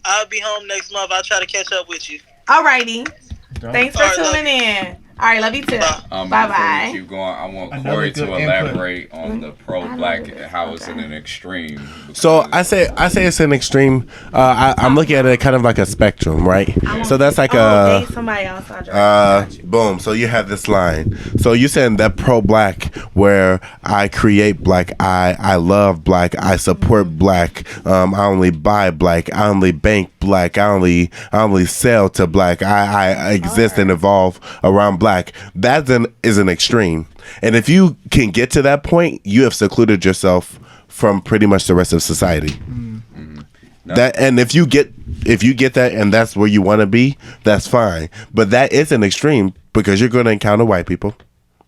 I'll be home next month. I'll try to catch up with you. Alrighty. Thanks for tuning in. All right, love you too. Bye bye. Keep going. I want Corey to elaborate on the pro-black, how it's in an extreme. So I say it's an extreme. I'm looking at it kind of like a spectrum, right? So that's like somebody else. Boom. So you have this line. So you saying that pro-black, where I create black, I love black, I support black. I only buy black. I only bank black. I only sell to black. I exist and evolve around black. That then is an extreme. And if you can get to that point, you have secluded yourself from pretty much the rest of society. Mm-hmm. No. That, and if you get that and that's where you want to be, that's fine. But that is an extreme because you're going to encounter white people.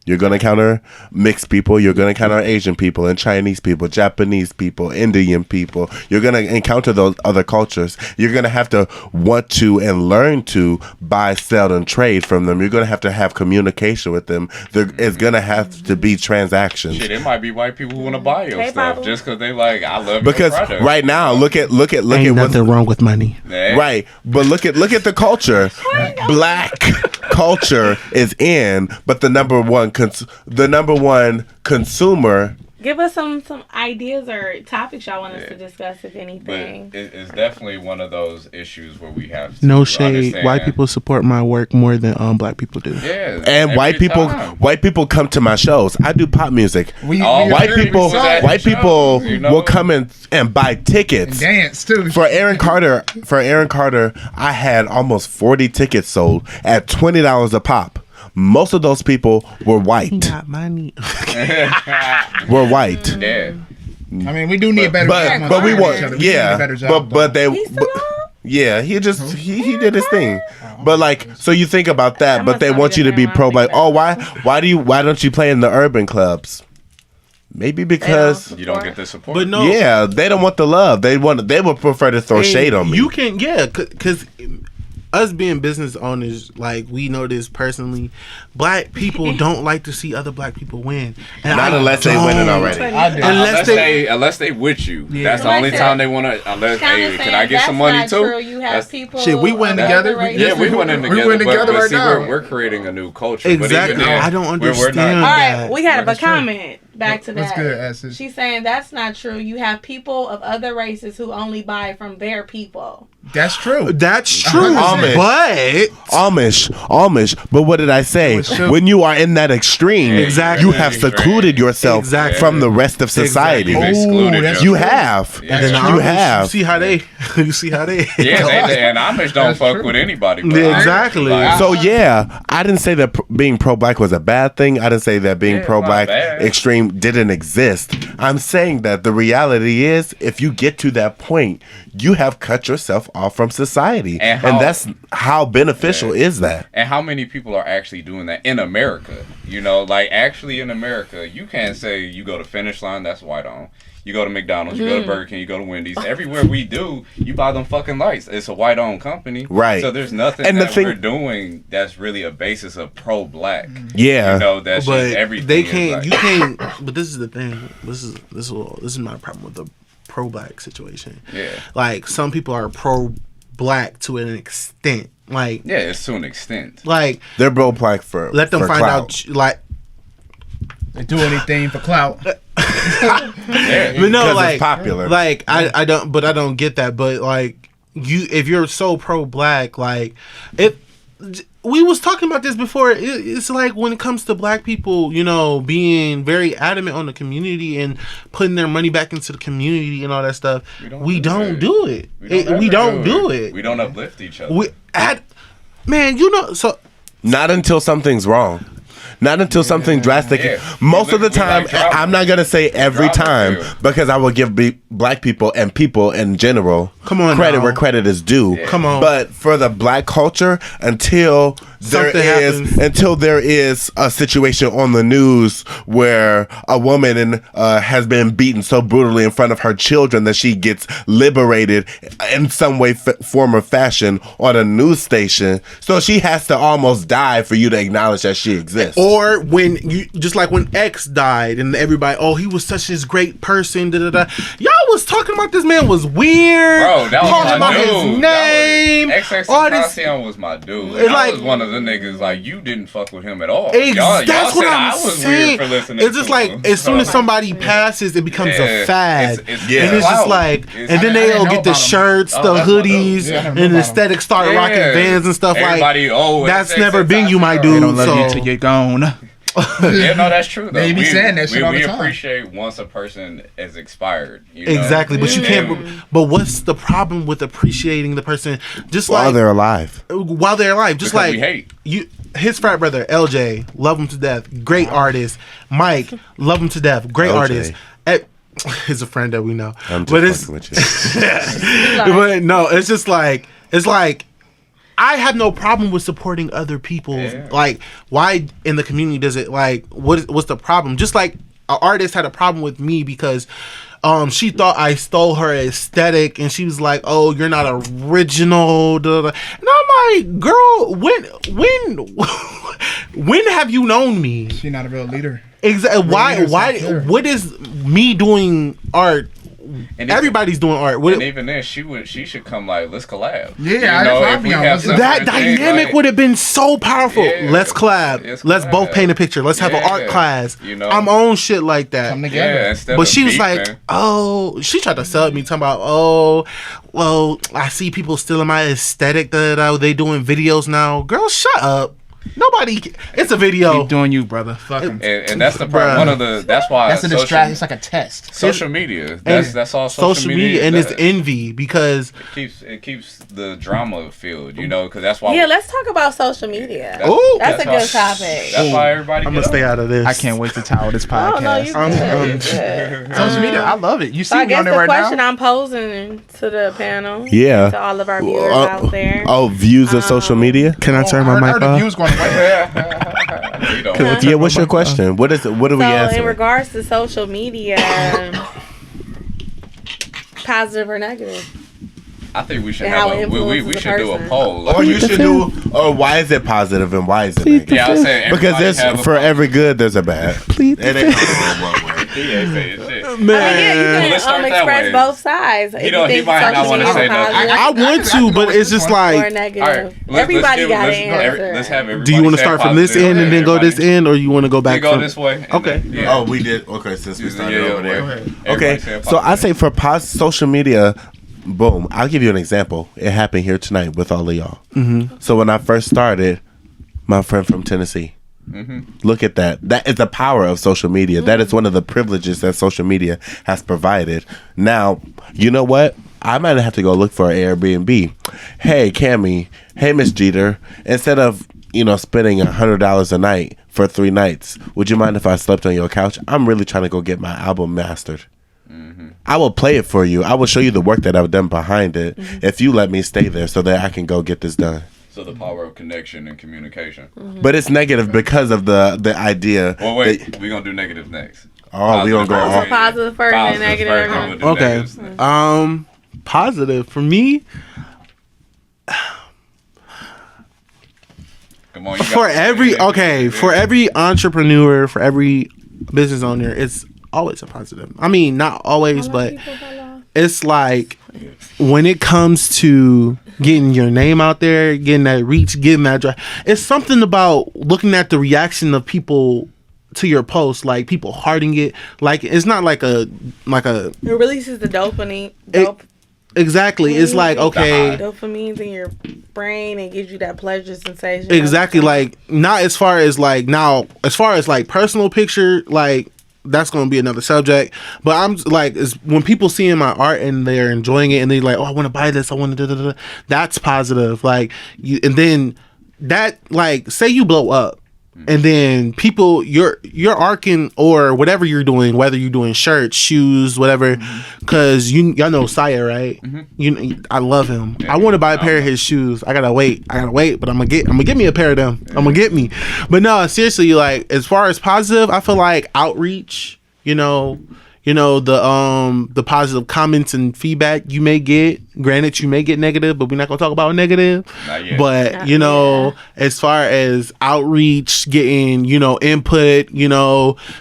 You're going to encounter mixed people. You're going to encounter Asian people and Chinese people, Japanese people, Indian people. You're going to encounter those other cultures. You're going to have to want to and learn to buy, sell, and trade from them. You're going to have communication with them. There is going to have to be transactions. Shit, it might be white people who want to buy your stuff just because they like, I love because your product. Right now, look at Ain't nothing wrong with money. Right, but look at the culture. Black culture is in, but the number one consumer. Give us some ideas or topics y'all want us to discuss, if anything. But it's definitely one of those issues where we have to shade. White people support my work more than black people do. Yeah, and white people come to my shows. I do pop music. White people will come in and buy tickets. And dance too. For Aaron Carter, I had almost 40 tickets sold at $20 a pop. Most of those people were white. Got money. Were white. Yeah. I mean, we do need better. But we want, he did his thing. But like, so you think about that, but they want you to be pro. Like, oh, why don't you play in the urban clubs? Maybe because you don't get the support. But no, yeah, they don't want the love. They would prefer to throw shade on me. You can, because us being business owners, like, we know this personally. Black people don't like to see other black people win. And not unless they winning already. Unless they with you. Yeah. That's the only time they want to. Unless, hey, can I get some money too? True. You have people. Shit, we win together. We winning together. We win together right now. We're creating a new culture. Exactly. But I don't understand. All right, we had a comment. Back to that. That's good, Acid. She's saying that's not true. You have people of other races who only buy from their people. That's true. That's true. Amish. But what did I say? When you are in that extreme, you have secluded yourself from the rest of society. You have. You see how they. Yeah, and Amish don't fuck with anybody. Exactly. So yeah, I didn't say that being pro-black was a bad thing. I didn't say that being pro-black extreme didn't exist. I'm saying that the reality is, if you get to that point, you have cut yourself off from society, and that's how beneficial is that. And how many people are actually doing that in America? You know, like, actually in America, you can't say you go to Finish Line, that's white on. You go to McDonald's, you go to Burger King, you go to Wendy's. Everywhere we do, you buy them fucking lights. It's a white-owned company. Right. So there's nothing we're doing that's really a basis of pro-black. Yeah. You know, that's just everything. They can't, you can't, but this is the thing. This is my problem with the pro-black situation. Yeah. Like, some people are pro-black to an extent. Like, yeah, it's to an extent. Like, they're pro-black for let them find clout. out, like, they do anything for clout. But no, like, it's popular. Like, I don't get that. But like, if you're so pro-black, like, we was talking about this before. It's like, when it comes to black people, you know, being very adamant on the community and putting their money back into the community and all that stuff, we don't do it. We don't do it. We don't uplift each other. Man, you know, so not until something's wrong. Not until something drastic. Yeah. Most of the time, I'm not going to say every time, because I will give black people and people in general credit where credit is due. Yeah. Come on. But for the black culture, until there is a situation on the news where a woman has been beaten so brutally in front of her children that she gets liberated in some way, form, or fashion on a news station, so she has to almost die for you to acknowledge that she exists. Or when you, just like when X died and everybody, oh, he was such this great person, y'all was talking about this man was weird. Bro, that was calling my out dude. his name. XXXTentacion was my dude. And I was one of the niggas like you didn't fuck with him at all. That's what I'm I was saying. Weird for listening. It's just like as soon as somebody passes, it becomes a fad. And it's just like, and then they'll get the shirts, the hoodies, and the aesthetic start rocking Vans and stuff like. That's never been you, my dude. They don't love you till you're gone. Yeah, no, that's true. Though. They be saying that shit all the time. We appreciate once a person is expired. You know? Exactly, but you can't. But what's the problem with appreciating the person just while they're alive? While they're alive, just because like we hate. His frat brother LJ, love him to death, great artist. Mike, love him to death, great artist. He's a friend that we know. I'm just fucking with you. But no, it's just like I have no problem with supporting other people. Yeah. Like, why in the community does it like what's the problem? Just like an artist had a problem with me because she thought I stole her aesthetic, and she was like, "Oh, you're not original." And I'm like, "Girl, when have you known me?" She's not a real leader. Exactly. Why? What is me doing art? And everybody's doing art. And even then, she should come like, let's collab. Yeah, that dynamic would have been so powerful. Yeah, let's collab. Let's both paint a picture. Let's have an art class. You know, I'm on shit like that. Come together. Yeah, but she was like, oh, she tried to sell me, talking about, oh, well, I see people stealing my aesthetic. That they doing videos now. Girl, shut up. Nobody. It's a video. Keep doing you, brother. Fuck him. And that's the problem. One of the. That's why. That's a distraction. It's like a test. Social media. That's all. Social media and it's envy because it keeps the drama filled. You know, because that's why. Yeah, let's talk about social media. That's a good topic. That's why everybody. I'm gonna stay out of this. I can't wait to title this podcast. Social media. I love it. You see me on it right now. I guess the question I'm posing to the panel. Yeah. To all of our viewers out there. Oh, views of social media. Can I turn my mic off? Yeah, what's your question? What do we answer? In regards to social media, positive or negative? I think we should have we should do a poll. Or you should do, or why is it positive and why is it negative? Yeah, I'll say because there's for every good there's a bad. Please. It ain't one way. He ain't saying shit. Man, you can express both sides. He might not want to say nothing. I want to, but it's just like or negative. Everybody got an answer. Let's have everybody. Do you want to start from this end and then go this end, or you want to go back? Go this way. Okay. Oh, we did. Okay, since we started over there. Okay, so I say for social media. Boom. I'll give you an example. It happened here tonight with all of y'all. Mm-hmm. So when I first started, my friend from Tennessee. Mm-hmm. Look at that. That is the power of social media. Mm-hmm. That is one of the privileges that social media has provided. Now, you know what? I might have to go look for an Airbnb. Hey, Cammie. Hey, Miss Jeter. Instead of, spending $100 a night for 3 nights, would you mind if I slept on your couch? I'm really trying to go get my album mastered. Mm-hmm. I will play it for you. I will show you the work that I've done behind it if you let me stay there so that I can go get this done. So the power of connection and communication. Mm-hmm. But it's negative because of the idea. Well, wait. We're going to do negative next. Oh, we're going to go positive first and negative. Okay. Positive for me. Come on. For every entrepreneur, for every business owner, it's always a positive. I mean, not always, but it's like when it comes to getting your name out there, getting that reach, getting that drive, it's something about looking at the reaction of people to your post, like people hearting it. Like it's not like a it releases the dopamine. Exactly. It's like, okay, dopamine's in your brain and gives you that pleasure sensation. Exactly. Like not as far as like now, as far as like personal picture, like that's going to be another subject. But I'm like, is when people seeing my art and they're enjoying it and they're like, oh, I want to buy this. I want to that's positive. Like you, and then that, like, say you blow up and then people, your art can, or whatever you're doing, whether you're doing shirts, shoes, whatever, because y'all know Saya, right? Mm-hmm. I love him. Yeah, I want to buy a pair of his shoes. I gotta wait, but I'm gonna get me a pair of them. Yeah. I'm gonna get me. But no, seriously, like as far as positive, I feel like outreach, the positive comments and feedback you may get. Granted, you may get negative, but we're not gonna talk about negative. But as far as outreach, getting input,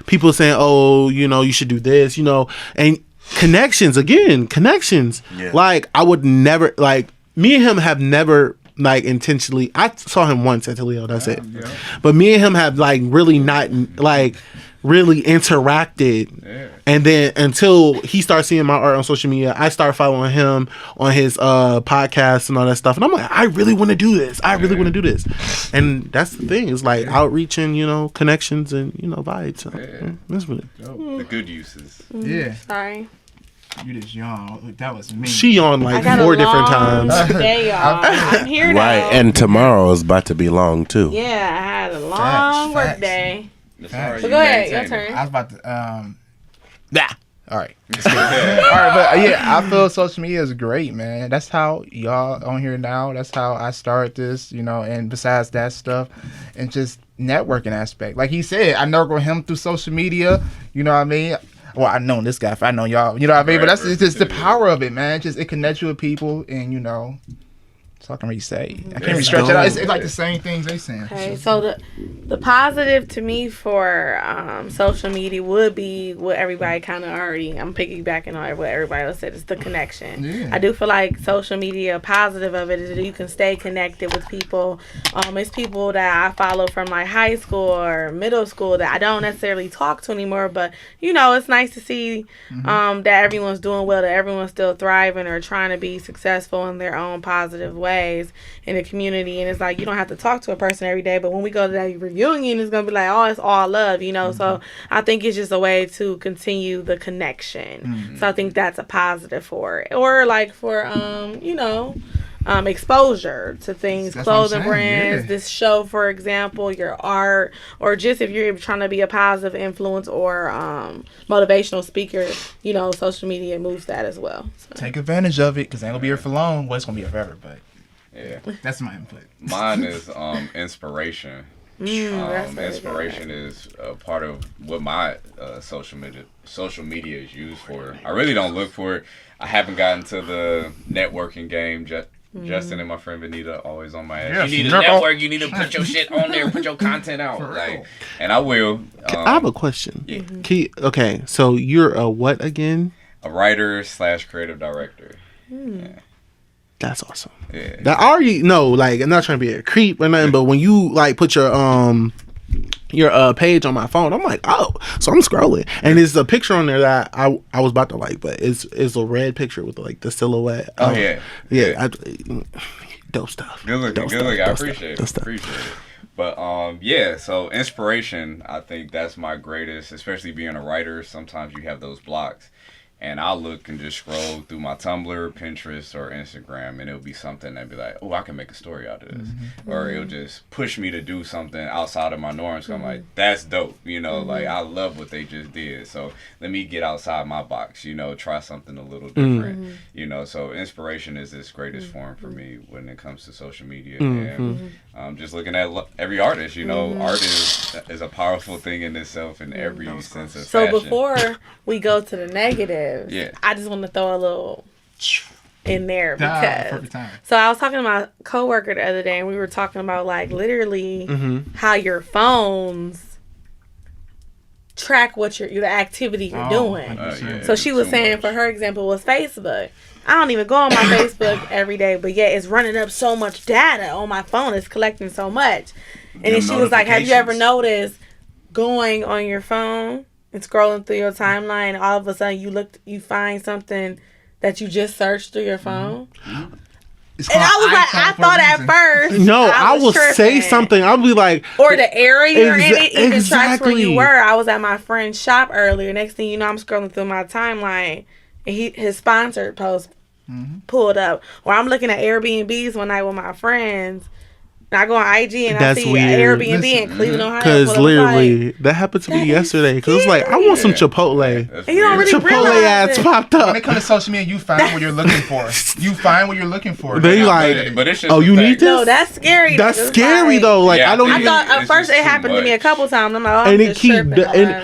people saying, oh, you should do this, and connections. Yeah. Like I would never like me and him have never like intentionally. I saw him once at Toledo. That's it. Yeah. But me and him have like really not like really interacted. Yeah. And then until he starts seeing my art on social media, I start following him on his podcast and all that stuff. And I'm like, I really want to do this. And that's the thing. It's like outreach and, you know, connections and, you know, vibes. So, that's what the good uses. Yeah. Sorry. You just yawned. That was me. She yawned like 4 different times. Day, y'all. I'm here now. Right, and tomorrow is about to be long too. Yeah, I had a long work day. So go ahead, your turn. I was about to all right. All right, but yeah, I feel social media is great, man. That's how y'all on here now. That's how I started this, you know. And besides that stuff, and just networking aspect, like he said, I network with him through social media. You know what I mean? Well, I know this guy. If I know y'all, you know what I mean. But that's just the power of it, man. Just it connects you with people, and you know. So I can really say. I can't really stretch it out. It's like the same things they saying. Okay, so the positive to me for social media would be what everybody kind of already. I'm piggybacking on what everybody else said. It's the connection. Yeah. I do feel like social media, positive of it is that you can stay connected with people. It's people that I follow from like high school or middle school that I don't necessarily talk to anymore. But you know, it's nice to see that everyone's doing well, that everyone's still thriving or trying to be successful in their own positive way in the community. And it's like you don't have to talk to a person every day, but when we go to that reunion, it's gonna be like, oh, it's all love, you know. So I think it's just a way to continue the connection. So I think that's a positive for it, or like for you know, exposure to things, that's clothing brands, this show, for example, your art, or just if you're trying to be a positive influence or motivational speaker, you know, social media moves that as well. So. Take advantage of it, because it ain't gonna be here for long. Well, it's gonna be here forever, but yeah, that's my input. Mine is inspiration. Inspiration is a part of what my social media is used for. I really don't look for it. I haven't gotten to the networking game. Justin and my friend Benita always on my ass. Yes, you need a network. You need to put your shit on there. Put your content out. Like, and I will. I have a question. Yeah. Okay, so you're a what again? A writer / creative director. Yeah. That's awesome. Yeah. That I already know. Like, I'm not trying to be a creep or nothing, but when you like put your page on my phone, I'm like, oh, so I'm scrolling, and there's a picture on there that I was about to like, but it's a red picture with like the silhouette. Oh yeah. Dope stuff. Good look. I appreciate it. But yeah. So inspiration, I think that's my greatest, especially being a writer. Sometimes you have those blocks. And I'll look and just scroll through my Tumblr, Pinterest, or Instagram, and it'll be something that'd be like, oh, I can make a story out of this. Or it'll just push me to do something outside of my norms. So I'm like, that's dope. You know, like, I love what they just did. So let me get outside my box, you know, try something a little different. You know, so inspiration is this greatest form for me when it comes to social media. And just looking at every artist, you know, art is a powerful thing in itself in every sense of fashion. So before we go to the negative, I just want to throw a little in there because so I was talking to my coworker the other day, and we were talking about like literally how your phones track what the activity you're doing. So she was saying for her example was Facebook. I don't even go on my Facebook every day, but yet it's running up so much data on my phone. It's collecting so much. And then she was like, have you ever noticed going on your phone and scrolling through your timeline, all of a sudden you find something that you just searched through your phone? And I was like, I thought at first. No, I will say something. I'll be like, or the area you're in, it even tracks where you were. I was at my friend's shop earlier. Next thing you know, I'm scrolling through my timeline, and his sponsored post pulled up. Or I'm looking at Airbnbs one night with my friends. And I go on IG and I see an Airbnb in Cleveland, Ohio. Because literally, that happened to me yesterday. Because it's like, I want some Chipotle. And you don't really Chipotle ads popped up. When it comes to social media, you find what you're looking for. They like, but it's just oh, you need this? No, that's scary. That's scary though. Like, I don't. I thought at first it happened to me a couple times. I'm like, oh, and it keep.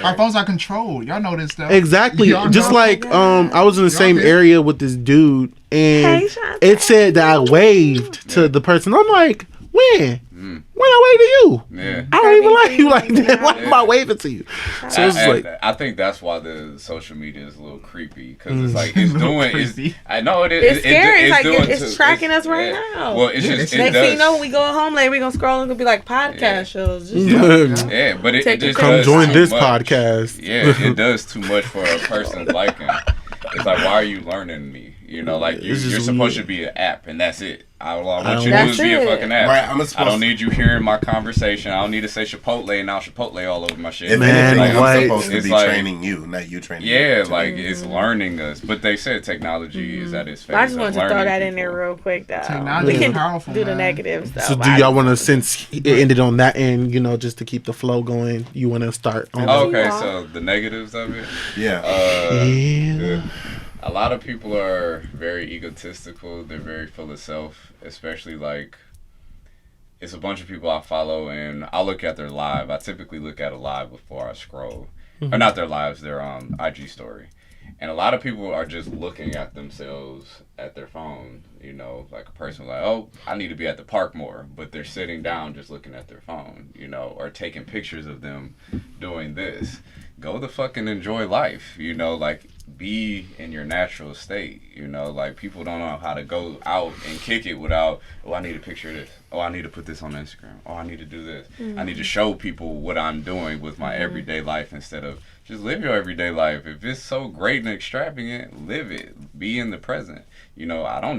Our phones are controlled. Y'all know this stuff. Exactly. Just like I was in the same area with this dude, and it said that I waved to the person. I'm like, when Why not wave to you? Yeah. I don't even like you like that. Why am I waving to you? So it's like, I think that's why the social media is a little creepy because it's like it's doing. I know it is. It's scary. It's like doing it's tracking us right now. Well, it's just next thing you know, when we go home later, we gonna scroll and it'll be like podcast shows. Yeah, but it just come join this much. Podcast. Yeah, it does too much for a person's liking. It's like, why are you learning me? You know, like you're supposed to be an app, and that's it. All I want you to do is be a fucking app. Right, I don't need you hearing my conversation. I don't need to say Chipotle and now Chipotle all over my shit. Man, like, I'm supposed to be training you, not you training me. Yeah, like it's learning us. But they said technology is at its phase. I just wanted to throw that in there real quick, though. Technology is powerful. Do the negatives, though. So do y'all want to, since it ended on that end, you know, just to keep the flow going, you want to start on okay, so the negatives of it? Yeah. A lot of people are very egotistical. They're very full of self, especially like it's a bunch of people I follow and I'll look at their live. I typically look at a live before I scroll. Or not their lives, their IG story. And a lot of people are just looking at themselves at their phone. You know, like a person like, oh, I need to be at the park more. But they're sitting down just looking at their phone, you know, or taking pictures of them doing this. Go the fucking enjoy life, you know, like be in your natural state, you know, like people don't know how to go out and kick it without, oh, I need a picture of this. Oh, I need to put this on Instagram. Oh, I need to do this. I need to show people what I'm doing with my everyday life instead of just live your everyday life. If it's so great and extravagant, live it. Be in the present. You know, I don't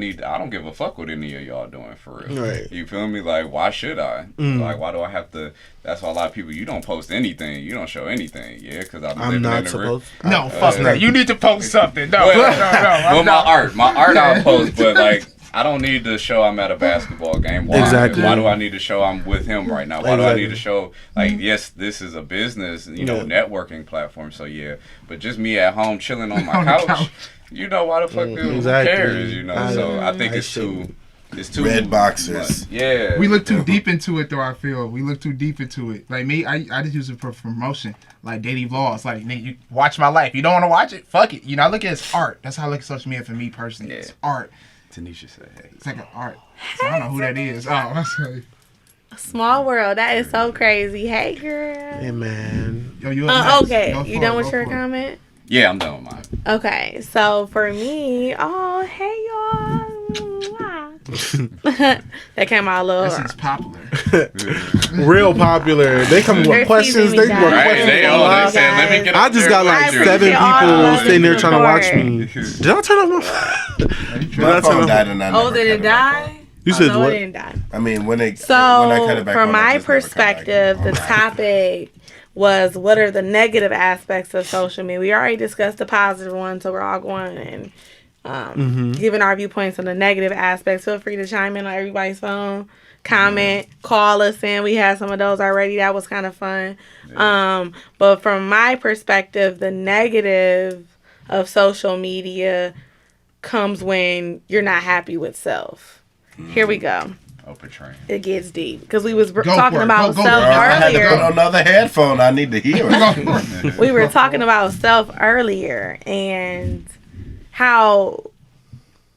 give a fuck what any of y'all doing for real. Right. You feel me? Like, why should I? Like, why do I have to? That's why a lot of people, you don't post anything. You don't show anything. Yeah, because I'm not supposed to. No, fuck that. You need to post something. No, no. Well, my art I'll post, but like, I don't need to show I'm at a basketball game. Why? Exactly. Why do I need to show I'm with him right now? Why do I need to show, like, yes, this is a business, you know, networking platform, so yeah. But just me at home chilling on my couch, you know, why the fuck who cares, you know? So I think it's too red boxers. Yeah. We look too deep into it, though, I feel. We look too deep into it. Like me, I just use it for promotion. Like daily vlogs. Like, nigga, you watch my life. You don't want to watch it? Fuck it. You know, I look at it as art. That's how I look at social media for me personally. Yeah. It's art. Tanisha said, hey. It's like an art. So I don't know who that is. Oh, I'm sorry. Small world. That is so crazy. Hey, girl. Hey, man. Yo, you okay. You done with your comment? Yeah, I'm done with mine. Okay. So for me, oh, hey, y'all. That came out a little. This is popular. Real popular. They come with questions. They want questions. They said, let me get I just got like 7 people sitting there trying to watch me. Did I turn off my phone? Died and I did it die? You said what? It didn't die. I mean, when I cut it back from my perspective, the topic was what are the negative aspects of social media. We already discussed the positive one, so we're all going and giving our viewpoints on the negative aspects. Feel free to chime in on everybody's phone, comment, call us in. We had some of those already. That was kind of fun. But from my perspective, the negative of social media comes when you're not happy with self. Here we go. It gets deep because we was talking about self earlier. I had to put on another headphone. I need to hear it. We were talking about self earlier and how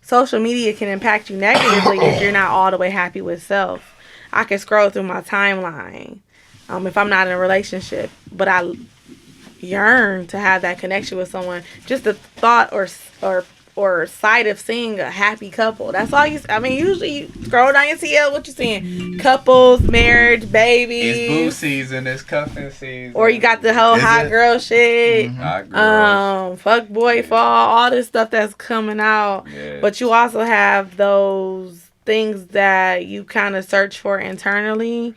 social media can impact you negatively if you're not all the way happy with self. I can scroll through my timeline if I'm not in a relationship, but I yearn to have that connection with someone. Just the thought or sight of seeing a happy couple. That's all usually you scroll down your TL, what you seeing? Couples, marriage, babies. It's boo season, it's cuffing season. Or you got the whole hot girl shit. Hot girls. Fuck boy fall, all this stuff that's coming out. Yeah. But you also have those things that you kind of search for internally.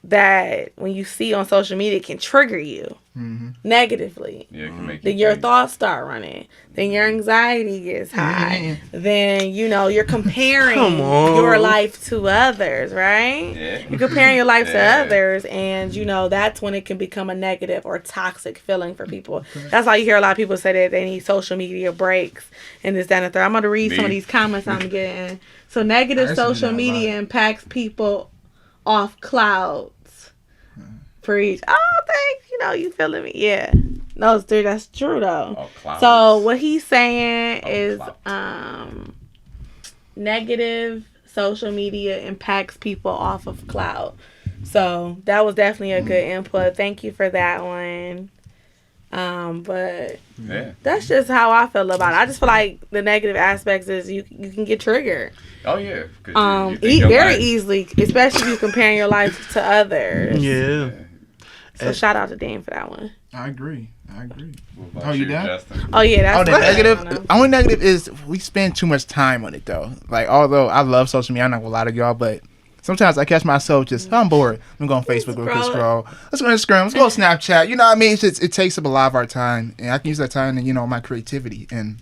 That when you see on social media can trigger you negatively. Yeah, it can make then your thoughts start running. Then your anxiety gets high. Then you're comparing your life to others, right? Yeah. You're comparing your life to others, and that's when it can become a negative or toxic feeling for people. That's why you hear a lot of people say that they need social media breaks and this, that, and the third. I'm going to read some of these comments I'm getting. So negative social media impacts people off clouds. Preach. Oh, thanks. You feeling me? Yeah. No, dude, that's true though. So what he's saying is negative social media impacts people off of clout. So that was definitely a good input. Thank you for that one. But that's just how I feel about it. I just feel like the negative aspects is you can get triggered. Oh yeah. Very easily, especially if you're comparing your life to others. Yeah. So shout out to Dean for that one. I agree. Oh, you done? Justin? Oh yeah, that's the negative. Only negative is we spend too much time on it though. Like although I love social media, I'm not gonna lie to y'all, but sometimes I catch myself just I'm bored. I'm going on Facebook, we can scroll. Let's go Instagram. Let's go Snapchat. You know what I mean? It takes up a lot of our time, and I can use that time to my creativity and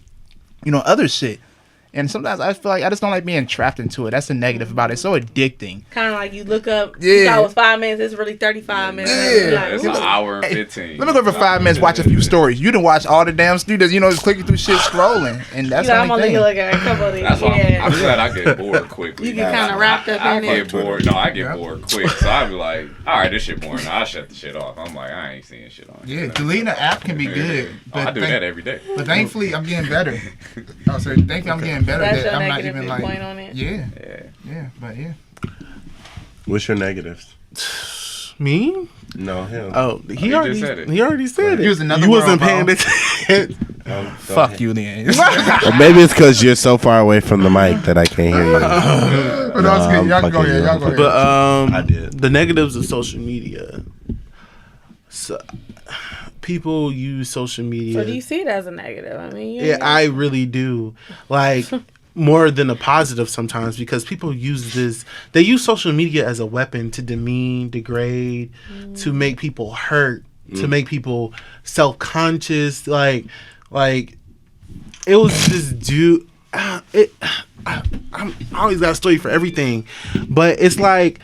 other shit. And sometimes I feel like I just don't like being trapped into it. That's the negative about it. It's so addicting. Kind of like you look up, you thought it was 5 minutes, it's really 35 minutes. Yeah. It's an hour and 15. Let me go for 5 minutes, watch a few stories. You done watch all the damn students, just clicking through shit, scrolling. And that's I'm only looking at a couple of these. That's why I'm glad I get bored quickly. You get kind of wrapped up in it. I get bored. No, I get bored quick. So I be like, all right, this shit boring. I'll shut the shit off. I'm like, I ain't seeing shit on. Yeah, deleting an app can be good. But I do that every day. But thankfully, I'm getting better. Thankfully, I'm getting better. That's I'm not even like point on it. But yeah. What's your negatives? Me? No, him. Oh, he already said it. He already said it. You wasn't paying attention. Fuck you then. Or maybe it's because you're so far away from the mic that I can't hear you. Y'all can go ahead. Y'all go ahead. But I did. The negatives of social media. So, people use social media. So do you see it as a negative? I mean, yeah, I really do. Like more than a positive sometimes, because people they use social media as a weapon to demean, degrade, to make people hurt, to make people self-conscious. Like it was this dude. I always got a story for everything, but it's like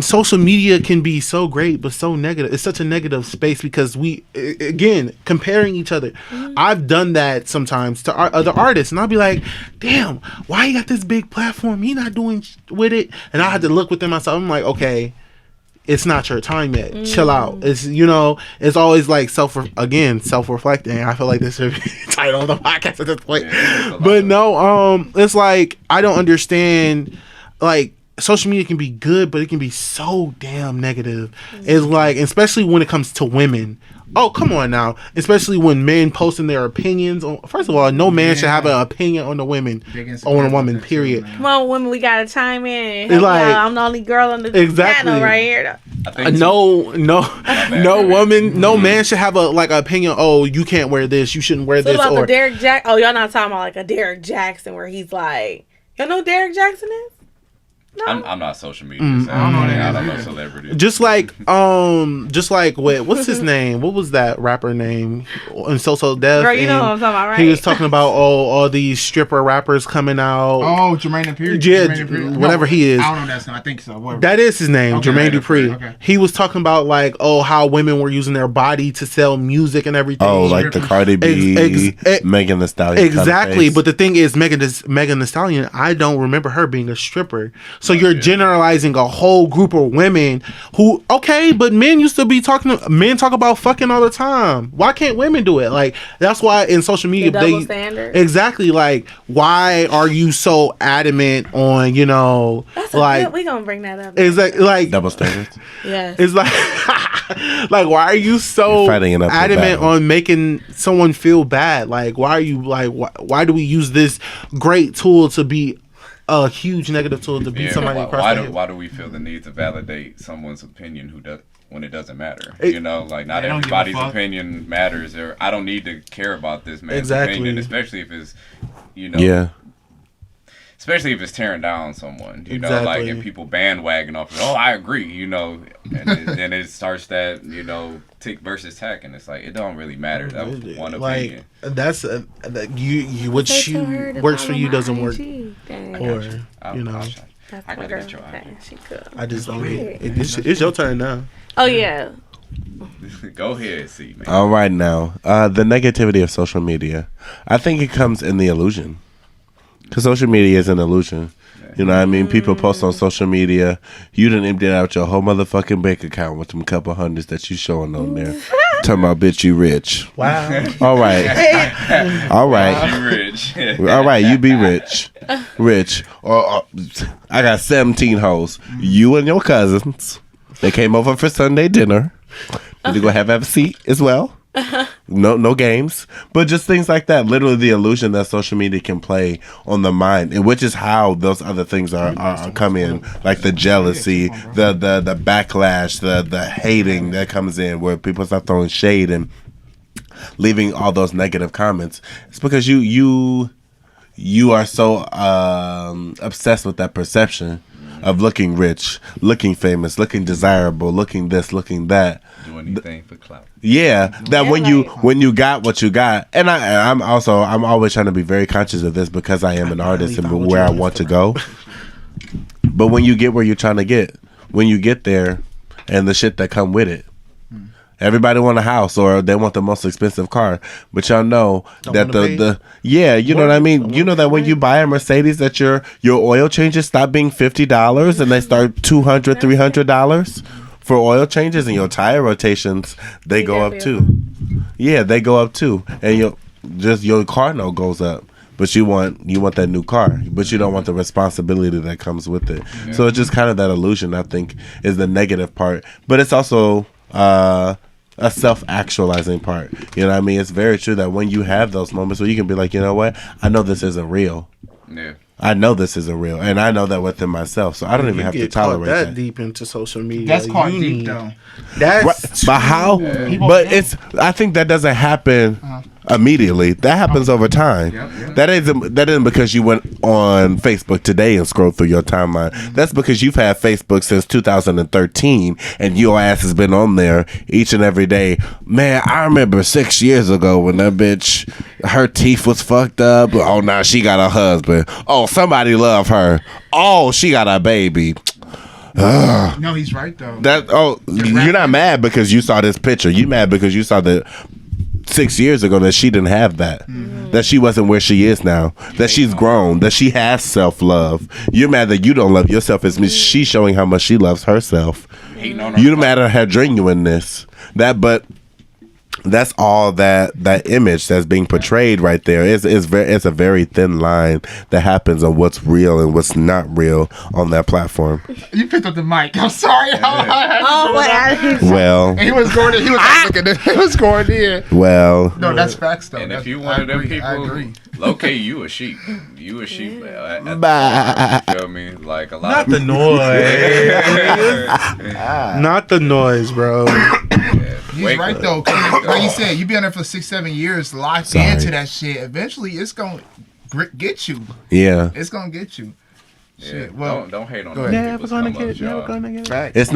social media can be so great but so negative. It's such a negative space because we, again, comparing each other. I've done that sometimes to other artists, and I'll be like, damn, why you got this big platform, he not doing with it? And I had to look within myself. I'm like, okay, it's not your time yet. Chill out. It's it's always like self-reflecting. I feel like this should be the title of the podcast at this point. But no, it's like I don't understand. Like, social media can be good, but it can be so damn negative. It's like, especially when it comes to women. Oh, come on now. Especially when men posting their opinions on. First of all, no man should have an opinion on a woman, period. Come on, women, we gotta chime in. It's like, I'm the only girl on the channel right here. No woman, no man should have an opinion. Oh, you can't wear this. You shouldn't wear this. About the Derek Jackson. Oh, y'all not talking about like a Derek Jackson where he's like, y'all know who Derek Jackson is? No. I'm not social media. So I don't know celebrities. Just like what's his name? What was that rapper name? And So Def. Girl, you know what I'm talking about, right? He was talking about all these stripper rappers coming out. Oh, Jermaine Dupri. Yeah, whatever he is. I don't know that's I think so. Whatever. That is his name, okay, Jermaine Dupri. Okay. He was talking about how women were using their body to sell music and everything. Oh, like the Cardi B, Megan Thee Stallion. Exactly, but the thing is, Megan Thee Stallion, I don't remember her being a stripper. So you're generalizing a whole group of women who, okay, but men used to be men talk about fucking all the time. Why can't women do it? Like, that's why in social media, the double standard. Exactly. Like, why are you so adamant on, that's we gonna bring that up. Exactly. Like, double standards. Yeah. It's like, why are you so adamant on making someone feel bad? Like, why are you why do we use this great tool to be a huge negative tool to beat somebody across the head? Why do we feel the need to validate someone's opinion when it doesn't matter? Not everybody's opinion matters. Or I don't need to care about this man's opinion, especially if it's especially if it's tearing down someone. And people bandwagon off. Oh, I agree. And then it starts that tick versus tack, and it's like it don't really matter. That was one opinion. That's what works for you doesn't work. Or I gotta get your eye. I just don't get it. It's your turn now. Oh yeah. Go ahead, see man. All right now, the negativity of social media. I think it comes in the illusion, because social media is an illusion. You know what I mean? People post on social media. You done emptied out your whole motherfucking bank account with them couple hundreds that you showing on there. Talking about, bitch, you rich. Wow. All right. All right. You rich. All right, you be rich. Rich. Or I got 17 hoes. You and your cousins. They came over for Sunday dinner. You go have a seat as well. No games, but just things like that. Literally, the illusion that social media can play on the mind, and which is how those other things are come in, like the jealousy, the backlash, the hating that comes in, where people start throwing shade and leaving all those negative comments. It's because you are so obsessed with that perception of looking rich, looking famous, looking desirable, looking this, looking that. Do anything for clout. Yeah, that when you got what you got, and I'm always trying to be very conscious of this because I am an artist and where I want to go. But when you get where you're trying to get, when you get there, and the shit that come with it. Everybody want a house or they want the most expensive car, but y'all know that you know what I mean. You know that when you buy a Mercedes, that your oil changes stop being $50 and they start $200, $300 for oil changes, and your tire rotations they go up too. Yeah, they go up too, and your car note goes up. But you want that new car, but you don't want the responsibility that comes with it. Yeah. So it's just kind of that illusion, I think, is the negative part. But it's also a self-actualizing part. You know what I mean? It's very true that when you have those moments where you can be like, you know what? I know this isn't real. Yeah. I know this isn't real, and I know that within myself, so I don't even have to tolerate that. Deep into social media. That's called deep, though. That's but how? Yeah. But I think that doesn't happen immediately. That happens over time. Yep. That isn't because you went on Facebook today and scrolled through your timeline. That's because you've had Facebook since 2013, and your ass has been on there each and every day. Man, I remember 6 years ago when that bitch, her teeth was fucked up. Oh, now she got a husband. Oh, somebody love her. Oh, she got a baby. No, he's right though. You're not mad because you saw this picture. You mad because you saw that 6 years ago that she didn't have that. Mm-hmm. That she wasn't where she is now. That she's grown. That she has self-love. You're mad that you don't love yourself. It's she's showing how much she loves herself. You're mad at her genuineness. But that's all that image that's being portrayed right there. It's a very thin line that happens on what's real and what's not real on that platform. You picked up the mic. I'm sorry. Well, he was going in. He was looking at it. He was going in. Well, no, that's facts though. And if you one of them people, okay, you a sheep. You a sheep. You feel me? Like a lot. Not the noise. Not the noise, bro. He's right though. Like you said, you be on there for 6-7 years, locked into that shit. Eventually, it's gonna get you. Yeah, it's gonna get you. Yeah. Shit. Well, don't hate on that. Never gonna get right. It's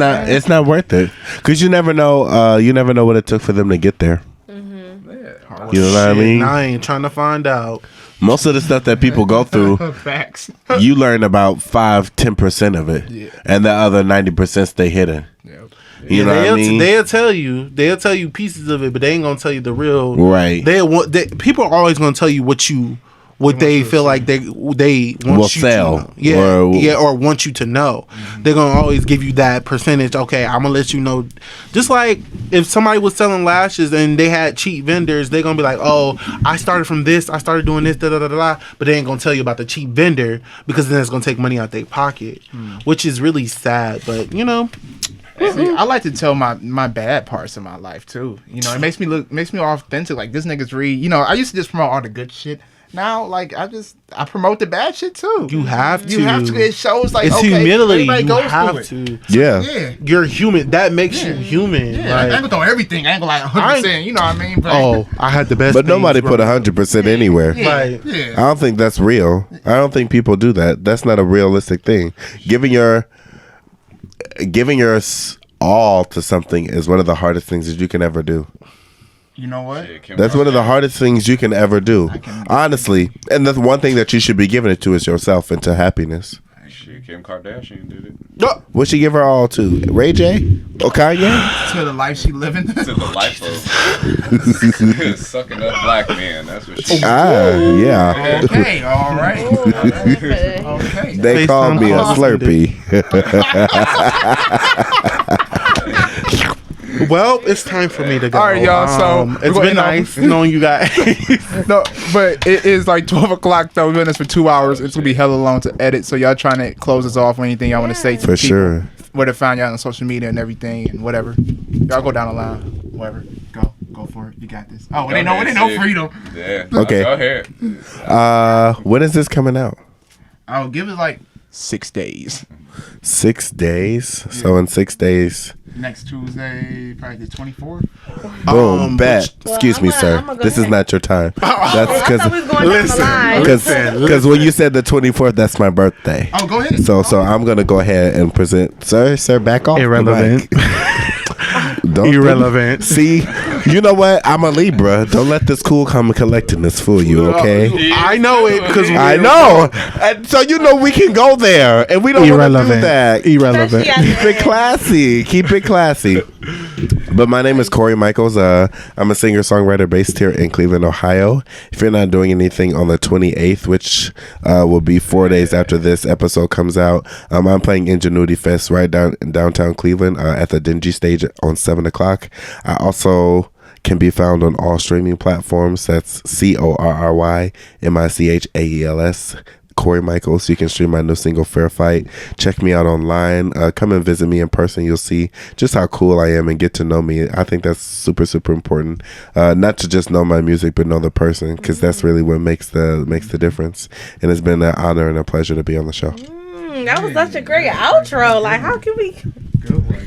not worth it because you never know. You never know what it took for them to get there. Mm-hmm. Yeah. You know what I mean? I ain't trying to find out. Most of the stuff that people go through, facts. You learn about 5-10% of it, and the other 90% stay hidden. Yep. You know what I mean? They'll tell you pieces of it, but they ain't gonna tell you the real. Right. People are always gonna tell you what they feel like they want you sell. To know. Or want you to know. Mm-hmm. They're gonna always give you that percentage. Okay, I'm gonna let you know. Just like if somebody was selling lashes and they had cheap vendors, they're gonna be like, "Oh, I started from this. I started doing this, da da da da." But they ain't gonna tell you about the cheap vendor because then it's gonna take money out their pocket, which is really sad. But you know. See, I like to tell my bad parts of my life too. You know, it makes me authentic. Like this nigga's read. You know, I used to just promote all the good shit. Now, like I promote the bad shit too. You have to. It shows like it's humility. You have to. Yeah. You're human. That makes you human. Yeah. Like, I ain't gonna throw everything. I ain't gonna like 100%. You know what I mean? But, I had the best. But nobody put 100% anywhere. Yeah. Right. Yeah. I don't think that's real. I don't think people do that. That's not a realistic thing. Giving your all to something is one of the hardest things that you can ever do. You know what? That's one of the hardest things you can ever do. Honestly. And the one thing that you should be giving it to is yourself and to happiness. Shit, Kim Kardashian did it. What'd she give her all to? Ray J? Or Kanye? To the life she living. To the life of sucking up black men. That's what she. Yeah. Okay, all right. Okay. They called me a Slurpee. Well, it's time for me to go. All right, y'all. So it's been nice knowing you guys. No, but it is like 12 o'clock though. We've been this for 2 hours. It's gonna be hella long to edit. So y'all trying to close us off with anything y'all want to say to For people, sure. where to find y'all on social media and everything and whatever. Y'all go down the line. Whatever. Go for it. You got this. Oh, it ain't no freedom. Yeah. Okay. Go ahead. When is this coming out? I'll give it like 6 days. 6 days. So in 6 days. Next Tuesday, probably the 24th. Boom, bet. Well, Excuse me, sir. I'ma go This is ahead. not your time. That's I thought we was going down the line. because when you said the 24th, that's my birthday. Oh, go ahead. So I'm gonna go ahead and present, sir. Back off. the Irrelevant. mic. Don't Irrelevant. See, you know what? I'm a Libra. Don't let this cool, calm, and collectedness fool you. Okay. I know it because I know. And so you know we can go there, and we don't want to do Irrelevant. that. Irrelevant. Keep it classy. Keep it classy. But my name is Corey Michaels. I'm a singer-songwriter based here in Cleveland, Ohio. If you're not doing anything on the 28th, which will be 4 days after this episode comes out, I'm playing Ingenuity Fest right downtown Cleveland at the Dingy Stage on 7 o'clock. I also can be found on all streaming platforms. That's CorryMichaels. Corey Michaels. You can stream my new single Fair Fight. Check me out online. Come and visit me in person. You'll see just how cool I am and get to know me. I think that's super, super important. Not to just know my music, but know the person, because that's really what makes the difference. And it's been an honor and a pleasure to be on the show. That was such a great outro. Like,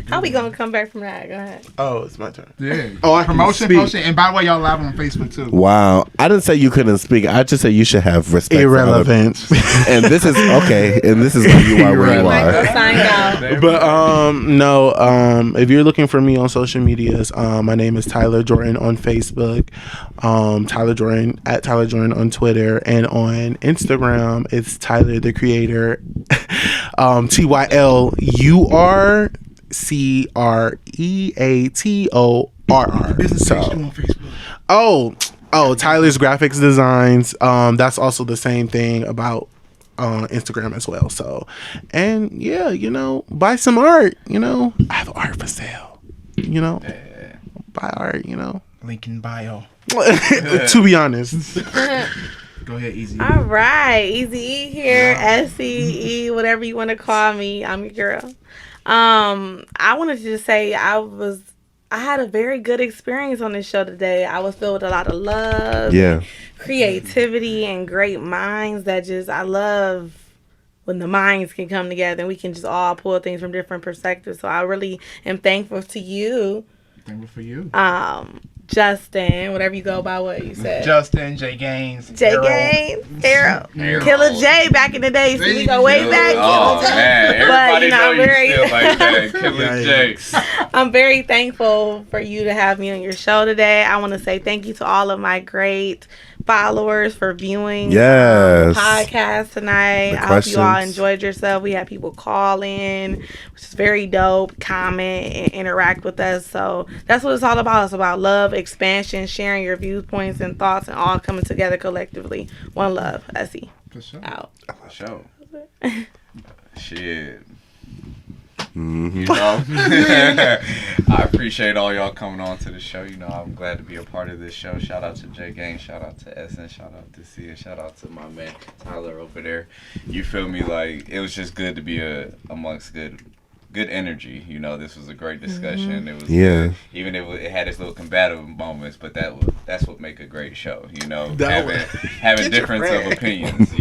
how we gonna come back from that? Go ahead. Oh, it's my turn. Yeah. Oh, I can promotion. speak. And by the way, y'all live on Facebook too. Wow. I didn't say you couldn't speak. I just said you should have respect. Irrelevant. And this is okay. And this is why you are where you are. Signed out. But no, if you're looking for me on social medias, my name is Tyler Jordan on Facebook, Tyler Jordan on Twitter, and on Instagram it's Tyler the Creator, TYLURCREATORR. Business page on Facebook. Oh, Tyler's Graphics Designs. That's also the same thing about Instagram as well. So, and yeah, buy some art. I have art for sale. Buy art. Link in bio. To be honest. Go ahead, Easy. All right, Easy E here, SCE, whatever you want to call me. I'm your girl. I wanted to just say I had a very good experience on this show today. I was filled with a lot of love, creativity, and great minds. I love when the minds can come together and we can just all pull things from different perspectives. So I really am thankful to you. Thankful for you. Justin, whatever you go by, what you said. Justin, Jay Gaines, Harold, Killer J back in the day. So we go way back. Oh man, everybody know you still like that. Killer J. I'm very thankful for you to have me on your show today. I want to say thank you to all of my great followers for viewing the podcast tonight. I hope you all enjoyed yourself. We had people call in, which is very dope, comment and interact with us. So that's what it's all about. It's about love, expansion, sharing your viewpoints and thoughts, and all coming together collectively. One love. Essie. For sure. Out. For sure. Shit. Mm-hmm. I appreciate all y'all coming on to the show. I'm glad to be a part of this show. Shout out to Jay Gang, shout out to Essen, shout out to Sia, shout out to my man Tyler over there. You feel me? Like, it was just good to be amongst good energy. This was a great discussion. It was good. Even if it had its little combative moments, but that's what make a great show. Having difference of opinions.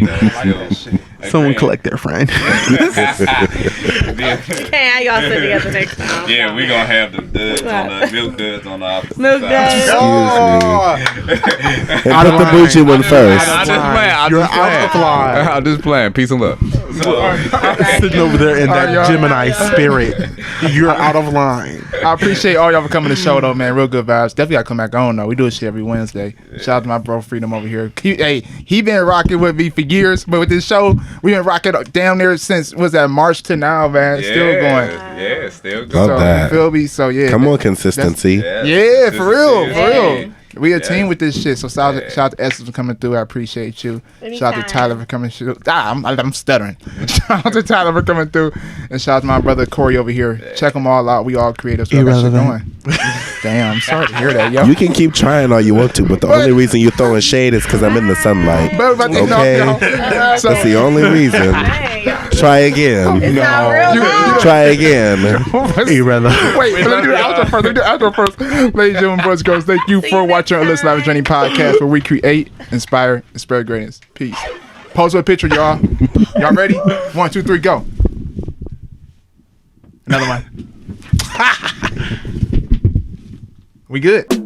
Someone collect their friend. Hey, y'all sit together next time. Yeah, we gonna have the duds on the milk duds on the opposite milk side. And put the bougie one first. I'm just playing. You're out of line. I'm just playing. Peace and love. Sitting over there in that Gemini spirit. You're out of line. I appreciate all y'all for coming to the show, though, man. Real good vibes. Definitely got to come back on, though. We do this shit every Wednesday. Shout out to my bro Freedom over here. He been rocking with me for years, but with this show, we been rocking down there since, was that March to now, man. Yeah, still going. Yeah, still going. Love that. Feel me? So, yeah. Come on, consistency. Yeah, for real, for real. We a team with this shit. So shout out to Essence for coming through. I appreciate you. Anytime. Shout out to Tyler for coming through. I'm stuttering. Shout out to Tyler for coming through, and shout out to my brother Corey over here. Check them all out. We all creative. So that shit going. Damn, I'm sorry to hear that, yo. You can keep trying all you want to, but the only reason you're throwing shade is because I'm in the sunlight. Okay, that's the only reason. Try again. It's not real. Try again. Irrelevant. Wait, let me do the outro first. Ladies and gentlemen, boys and girls, thank you for watching our Listen Lavish Journey podcast, where we create, inspire, and spread greatness. Peace. Pose with a picture, y'all. Y'all ready? 1, 2, 3, go. Another one. We good.